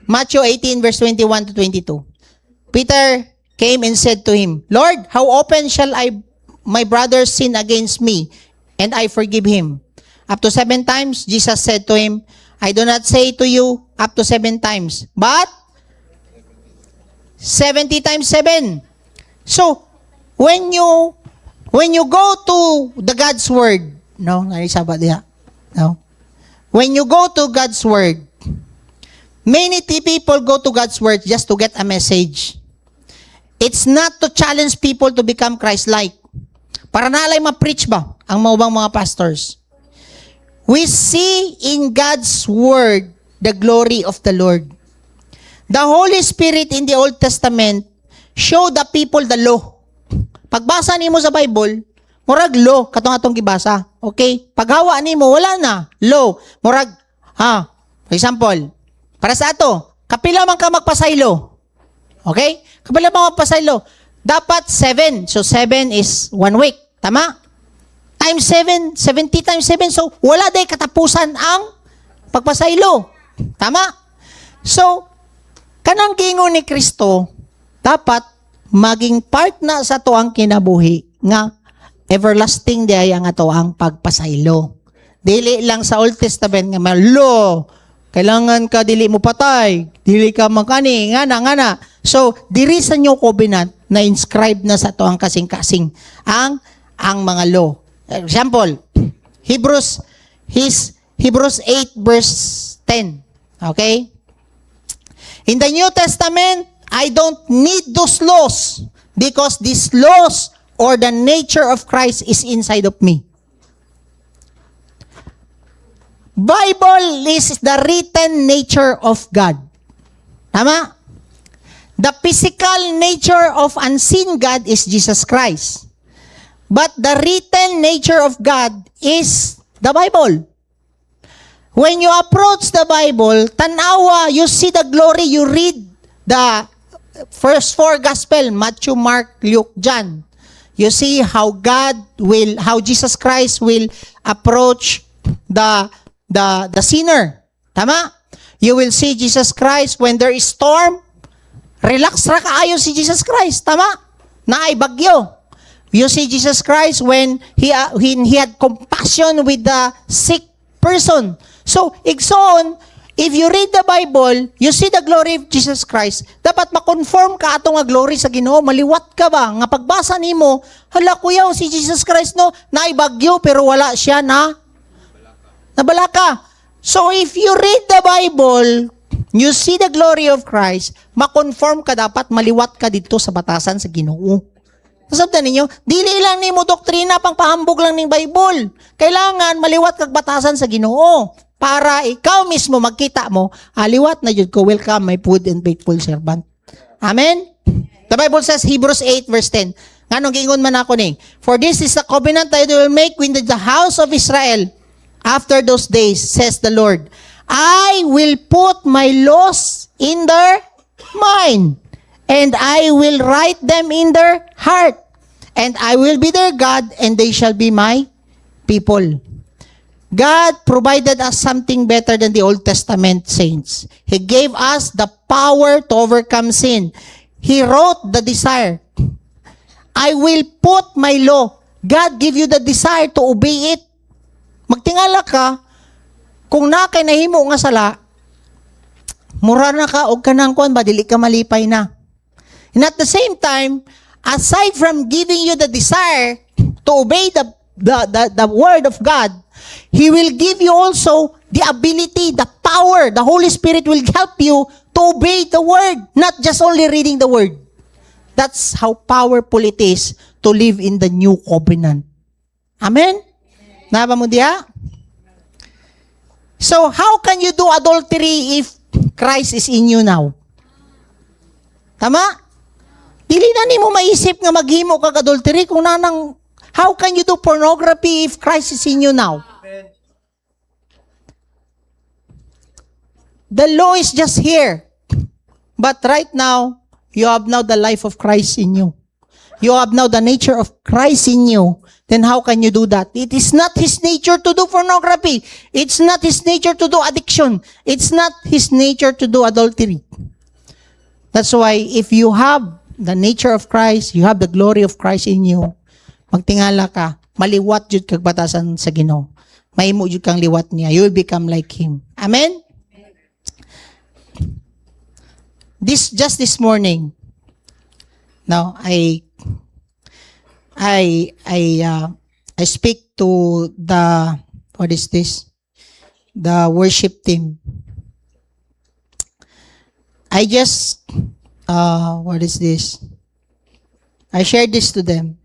C: Matthew 18 verse 21 to 22. Peter came and said to him, Lord, how often shall my brother sin against me and I forgive him? Up to 7 times? Jesus said to him, I do not say to you up to 7 times, but 70 times 7. So, when you go to the God's word, no, narisaba diha. No. When you go to God's word, many people go to God's word just to get a message. It's not to challenge people to become Christ-like. Para nalay ma-preach ba ang maubang mga pastors? We see in God's word the glory of the Lord. The Holy Spirit in the Old Testament show the people the law. Pagbasa nimo sa Bible, murag law katong atong gibasa. Okay? Paghawa nimo wala na law. Murag for example, para sa ato, kapila man ka magpasaylo. Okay? Kapila man magpasaylo. Dapat 7. So 7 is 1 week. Tama? Times 7, 70 times 7. So, wala day katapusan ang pagpasaylo. Tama? So, kanang gingon ni Kristo, dapat maging part na sa to ang kinabuhi nga everlasting day ang ato ang pagpasaylo. Dili lang sa Old Testament nga malo, kailangan ka dili mo patay, dili ka magkani, ngana. So, diri sa New Covenant na inscribe na sa to ang kasing-kasing ang mga law. Example, Hebrews 8 verse 10. Okay? In the New Testament, I don't need those laws because these laws or the nature of Christ is inside of me. Bible is the written nature of God. Tama? The physical nature of unseen God is Jesus Christ. But the written nature of God is the Bible. When you approach the Bible, tanawa, you see the glory, you read the first 4 gospel, Matthew, Mark, Luke, John. You see how Jesus Christ will approach the sinner. Tama? You will see Jesus Christ when there is storm. Relax ra kaayo si Jesus Christ. Tama? Naay bagyo. You see Jesus Christ when he had compassion with the sick person. So, igsoon, if you read the Bible, you see the glory of Jesus Christ, dapat makonform ka atong nga glory sa Ginoo. Maliwat ka ba? Nga pagbasa nimo, hala kuyaw si Jesus Christ no, naibagyo pero wala siya nabalaka. So, if you read the Bible, you see the glory of Christ, makonform ka dapat, maliwat ka dito sa batasan sa Ginoo. Nasabtan ninyo, dili lang nimo doktrina, pang pahambog lang ning Bible. Kailangan maliwat kag batasan sa Ginoo para ikaw mismo magkita mo, aliwat na jud ko, welcome my good and faithful servant. Amen? The Bible says, Hebrews 8 verse 10. Nganong gingon man ako ni, for this is the covenant that I will make with the house of Israel after those days, says the Lord. I will put my laws in their mind, and I will write them in their heart. And I will be their God, and they shall be my people. God provided us something better than the Old Testament saints. He gave us the power to overcome sin. He wrote the desire. I will put my law. God give you the desire to obey it. Magtingala ka, kung na kay nahimo nga sala, mura na ka, og kanang kuan ba, dili ka malipay na. And at the same time, aside from giving you the desire to obey the word of God, He will give you also the ability, the power. The Holy Spirit will help you to obey the word, not just only reading the word. That's how powerful it is to live in the new covenant. Amen? Naba mo diha? So, how can you do adultery if Christ is in you now? Tama? Dili na nimo maisip nga maghimo kag adultery kung nanang how can you do pornography if Christ is in you now? The law is just here. But right now, you have now the life of Christ in you. You have now the nature of Christ in you. Then how can you do that? It is not His nature to do pornography. It's not His nature to do addiction. It's not His nature to do adultery. That's why if you have the nature of Christ, you have the glory of Christ in you, magtingala ka, maliwat jud kag batasan sa Ginoo. Mahimo jud kang liwat niya. You will become like Him. Amen? This morning, now I speak to the the worship team. I just I shared this to them.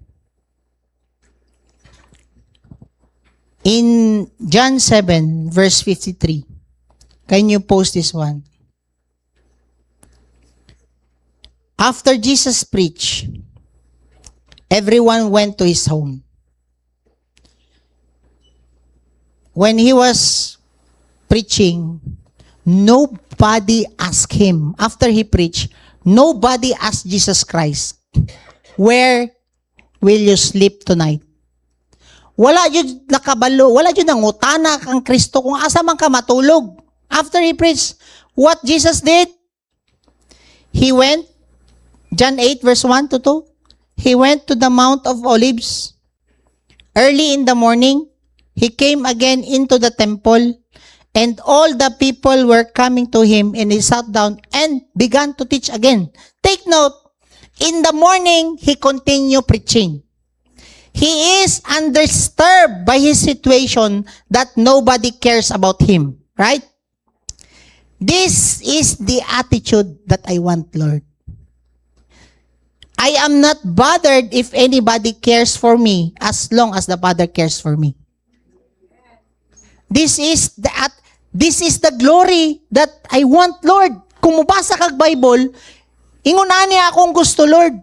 C: In John 7 verse 53. Can you post this one? After Jesus preached, everyone went to his home. When he was preaching, nobody asked him. After he preached, nobody asked Jesus Christ, where will you sleep tonight? Wala yun nakabalo, wala yun nangutana kang Kristo kung asa man ka matulog. After he preached, what Jesus did? He went, John 8 verse 1 to 2, he went to the Mount of Olives. Early in the morning, he came again into the temple, and all the people were coming to him, and he sat down and began to teach again. Take note, in the morning, he continued preaching. He is undisturbed by his situation that nobody cares about him. Right? This is the attitude that I want, Lord. I am not bothered if anybody cares for me as long as the Father cares for me. This is the glory that I want, Lord. Kung mubasa kag Bible, ingon ani akong gusto, Lord.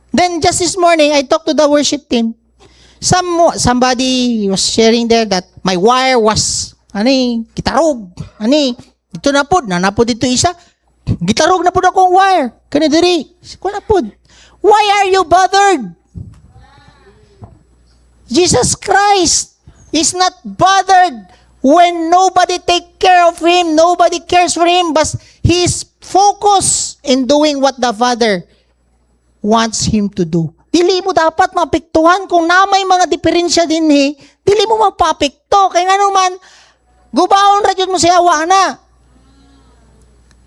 C: Then just this morning, I talked to the worship team. Somebody was sharing there that my wire was, gitarog. Dito na po, nanapod dito isa. Gitarog na po akong wire. Kani diri. Ko na po. Why are you bothered? Jesus Christ is not bothered when nobody take care of him, nobody cares for him, but he is focused in doing what the Father wants him to do. Dili mo dapat mapiktuhan kung na may mga diferensya din dili mo magpapikto. Kaya nga naman, gubaon ra jud mo siya na.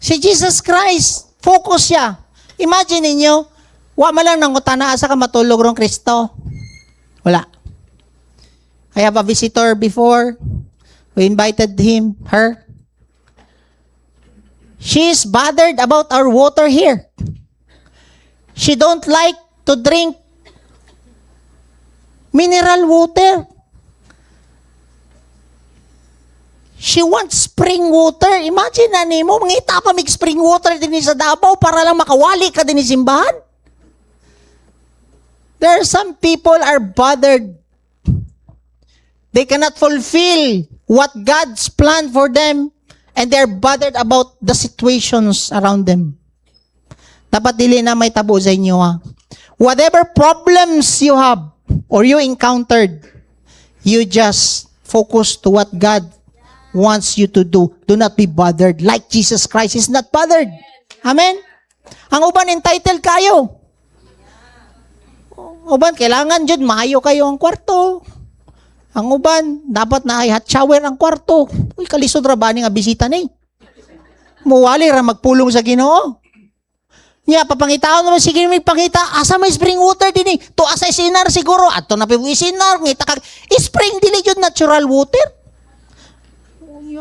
C: Si Jesus Christ, focus siya. Imagine ninyo, wa man lang nangutana asa ka matulog rong Kristo. Wala. I have a visitor before. We invited her. She is bothered about our water here. She don't like to drink mineral water. She wants spring water. Imagine na nimo, mangita pa mig spring water din sa Davao para lang makawali ka din sa simbahan. There are some people are bothered. They cannot fulfill what God's plan for them, and they're bothered about the situations around them. Dapat dili na may tabo sa inyo Whatever problems you have or you encountered, you just focus to what God wants you to do. Do not be bothered. Like Jesus Christ is not bothered. Amen? Ang uban entitled kayo. Uban, kailangan dyan, maayo kayo ang kwarto. Ang uban, dapat na hot shower ang kwarto. Uy, kalisod ra ba nga bisita ni? Muwali ra magpulong sa Ginoo. Nya, papangitaon naman, sige may pangita, asa may spring water din to asa isinar siguro, ato na pibu isinar, ngita kag, spring dili yun natural water.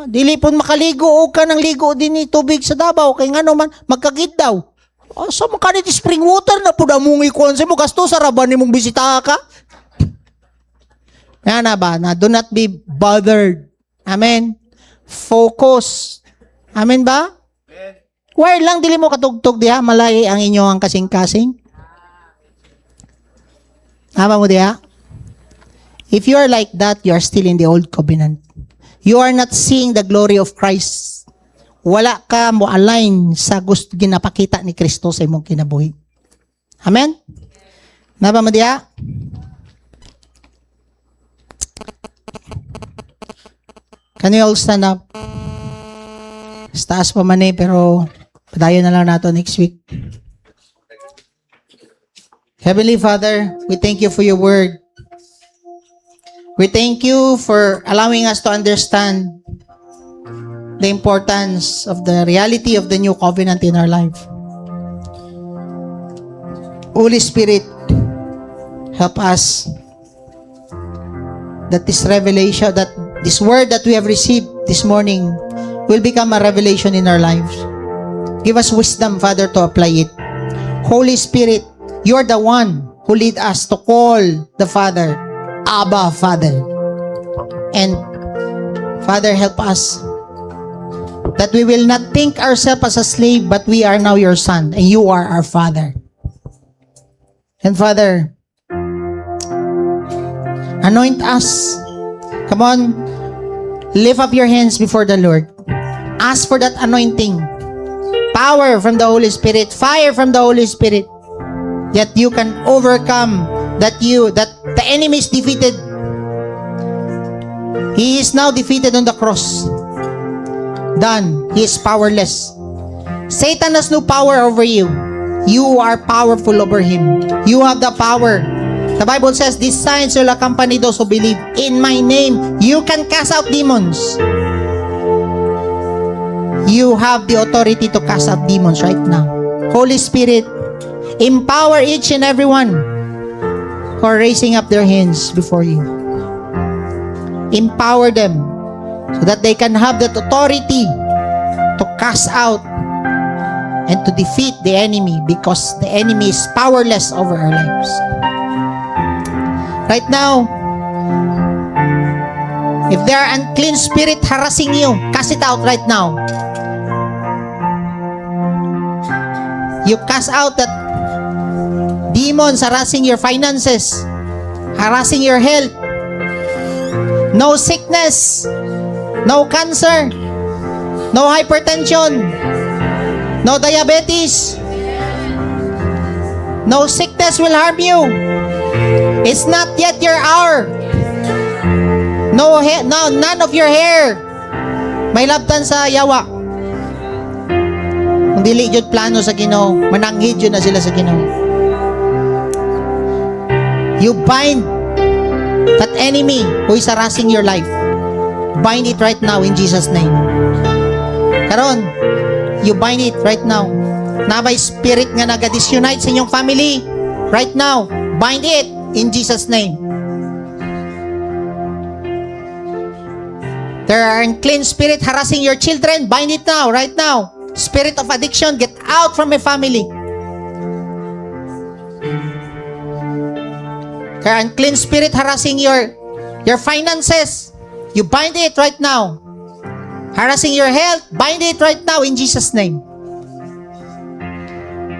C: Dili pun makaligo o ka ng ligo din tubig sa Davao kay ngano man magkagid daw. So makanit spring water na pud among ikuan sa mo gasto sa raban nimong bisita ka. Nga na ba? Na do not be bothered. Amen. Focus. Amen ba? Where lang dili mo katugtog diha, malay ang inyong kasing-kasing. Tama mo diha? If you are like that, you are still in the old covenant. You are not seeing the glory of Christ. Wala ka mo align sa gusto ginapakita ni Kristo sa imong kinabuhi. Amen? Naba mo diha? Can you all stand up? Taas pa man pero padayon na lang nato next week. Heavenly Father, we thank you for your word. We thank you for allowing us to understand the importance of the reality of the new covenant in our life. Holy Spirit, help us that this revelation, that this word that we have received this morning will become a revelation in our lives. Give us wisdom, Father, to apply it. Holy Spirit, you're the one who lead us to call the Father, Abba, Father. And Father, help us that we will not think ourselves as a slave, but we are now your son, and you are our Father. And Father, anoint us. Come on, lift up your hands before the Lord. Ask for that anointing. Power from the Holy Spirit, fire from the Holy Spirit, that you can overcome, that the enemy is defeated. He is now defeated on the cross. Done. He is powerless. Satan has no power over you. You are powerful over him. You have the power. The Bible says, these signs will accompany those who believe. In my name, you can cast out demons. You have the authority to cast out demons right now. Holy Spirit, empower each and everyone who are raising up their hands before you. Empower them so that they can have that authority to cast out and to defeat the enemy, because the enemy is powerless over our lives. Right now, if there are unclean spirit harassing you, cast it out right now. You cast out that demons harassing your finances, harassing your health. No sickness, no cancer, no hypertension, no diabetes. No sickness will harm you. It's not yet your hour. None of your hair may labtan sa yawa. Kung dili jud plano sa Ginoo, mananghid jud na sila sa Ginoo. You bind that enemy who is harassing your life. Bind it right now in Jesus' name. Karon, you bind it right now. Nabay spirit nga naga-disunite sa inyong family, right now, bind it in Jesus' name. There are unclean spirit harassing your children, bind it now, right now. Spirit of addiction, get out from your family. There are unclean spirit harassing your finances. You bind it right now. Harassing your health, bind it right now in Jesus' name.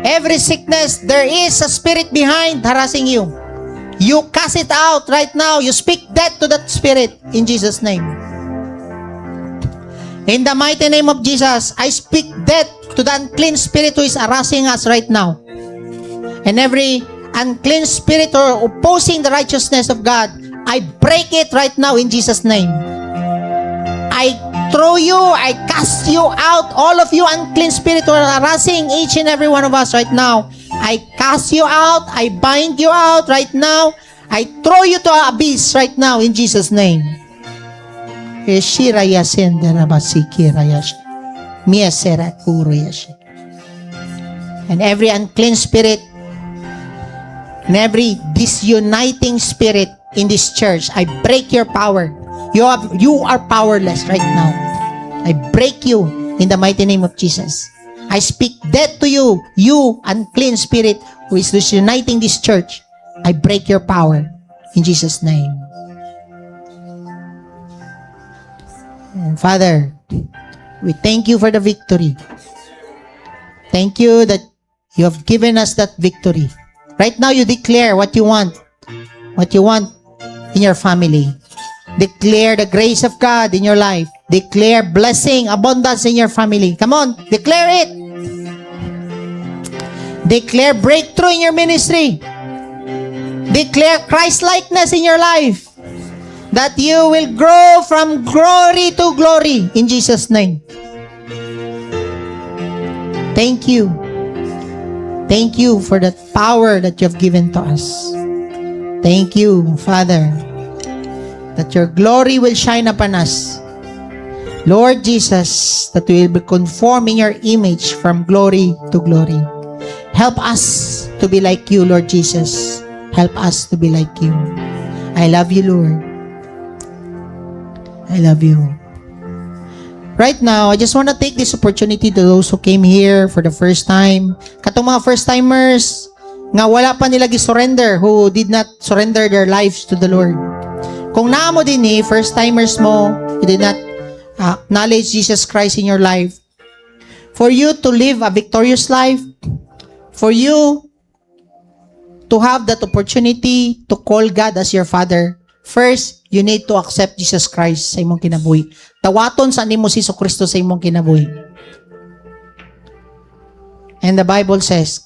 C: Every sickness, there is a spirit behind harassing you. You cast it out right now. You speak death to that spirit in Jesus' name. In the mighty name of Jesus, I speak death to the unclean spirit who is harassing us right now. And every unclean spirit or opposing the righteousness of God, I break it right now in Jesus' name. I throw you, I cast you out, all of you unclean spirit who are harassing each and every one of us right now. I cast you out, I bind you out right now. I throw you to an abyss right now in Jesus' name. And every unclean spirit and every disuniting spirit in this church, I break your power. You are powerless right now. I break you in the mighty name of Jesus. I speak death to you, you unclean spirit who is disuniting this church. I break your power in Jesus' name. And Father, we thank you for the victory. Thank you that you have given us that victory. Right now, you declare what you want. What you want in your family. Declare the grace of God in your life. Declare blessing, abundance in your family. Come on, declare it. Declare breakthrough in your ministry. Declare Christ-likeness in your life. That you will grow from glory to glory in Jesus' name. Thank you. Thank you for that power that you have given to us. Thank you, Father, that your glory will shine upon us. Lord Jesus, that we will be conforming your image from glory to glory. Help us to be like you, Lord Jesus. Help us to be like you. I love you, Lord. I love you. Right now, I just want to take this opportunity to those who came here for the first time. Katong mga first-timers, nga wala pa nila gi-surrender, who did not surrender their lives to the Lord. Kung naamo din first-timers mo, you did not acknowledge Jesus Christ in your life, for you to live a victorious life, for you to have that opportunity to call God as your Father, first, you need to accept Jesus Christ sa imong kinabuhi. Tawaton sa nimo si Kristo sa imong kinabuhi. And the Bible says,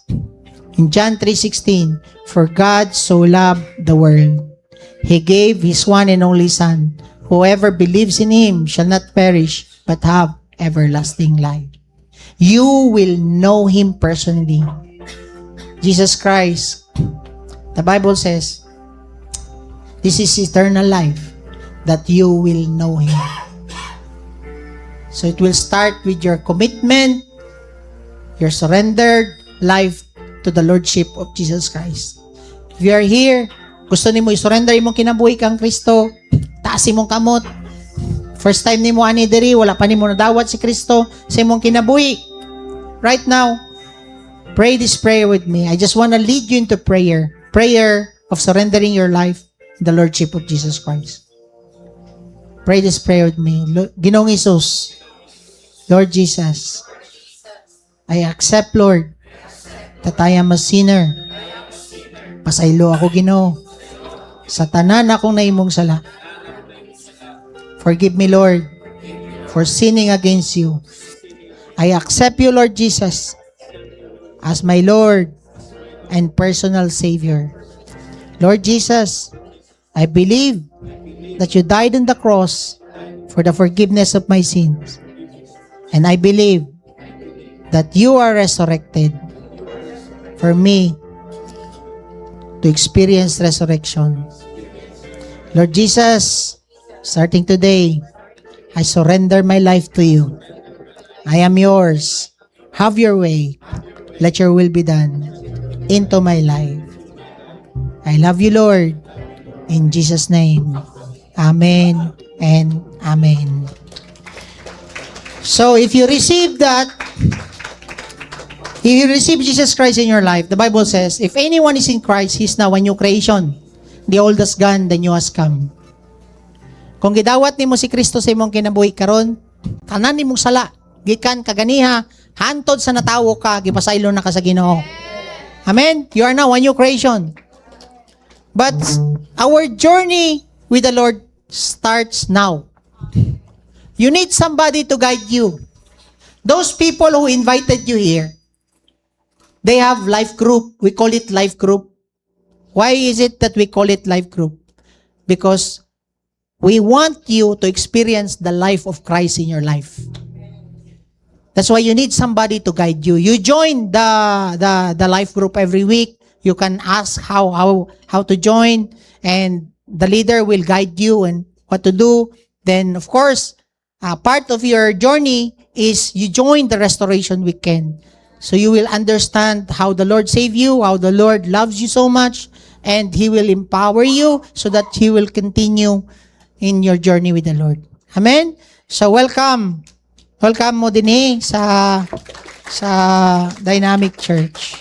C: in John 3:16, for God so loved the world, He gave His one and only Son. Whoever believes in Him shall not perish, but have everlasting life. You will know Him personally. Jesus Christ, the Bible says, this is eternal life, that you will know Him. So it will start with your commitment, your surrendered life to the Lordship of Jesus Christ. If you are here, gusto nimo i-surrender imong kinabuhi kang Kristo, taas imong kamot. First time nimo ani diri, wala pa nimo nadawat si Kristo sa imong kinabuhi. Right now, pray this prayer with me. I just want to lead you into prayer. Prayer of surrendering your life to the Lordship of Jesus Christ. Pray this prayer with me. Ginoong Isus, Lord Jesus, I accept, Lord, that I am a sinner. Pasaylo ako, Ginoo, sa tanan akong naimong sala. Forgive me, Lord, for sinning against you. I accept you, Lord Jesus, as my Lord and personal Savior. Lord Jesus, I believe that you died on the cross for the forgiveness of my sins. And I believe that you are resurrected for me to experience resurrection. Lord Jesus, starting today, I surrender my life to you. I am yours. Have your way. Let your will be done into my life. I love you, Lord. In Jesus' name. Amen and amen. So, if you receive that, if you receive Jesus Christ in your life, the Bible says, if anyone is in Christ, he's now a new creation. The old has gone, the new has come. Kung gidawat nimo si Kristo sa imong kinabuhi karon, tanan nimong sala, gikan kaganiha, hantod sa natawo ka, gipasaylo na ka sa Ginoo. Amen? You are now a new creation. But our journey with the Lord starts now. You need somebody to guide you. Those people who invited you here, they have life group. We call it life group. Why is it that we call it life group? Because we want you to experience the life of Christ in your life. That's why you need somebody to guide you. You join the life group every week. You can ask how to join, and the leader will guide you and what to do. Then, of course, part of your journey is you join the restoration weekend. So you will understand how the Lord saved you, how the Lord loves you so much, and He will empower you so that He will continue in your journey with the Lord. Amen? So welcome. Welcome mo din sa Dynamic Church.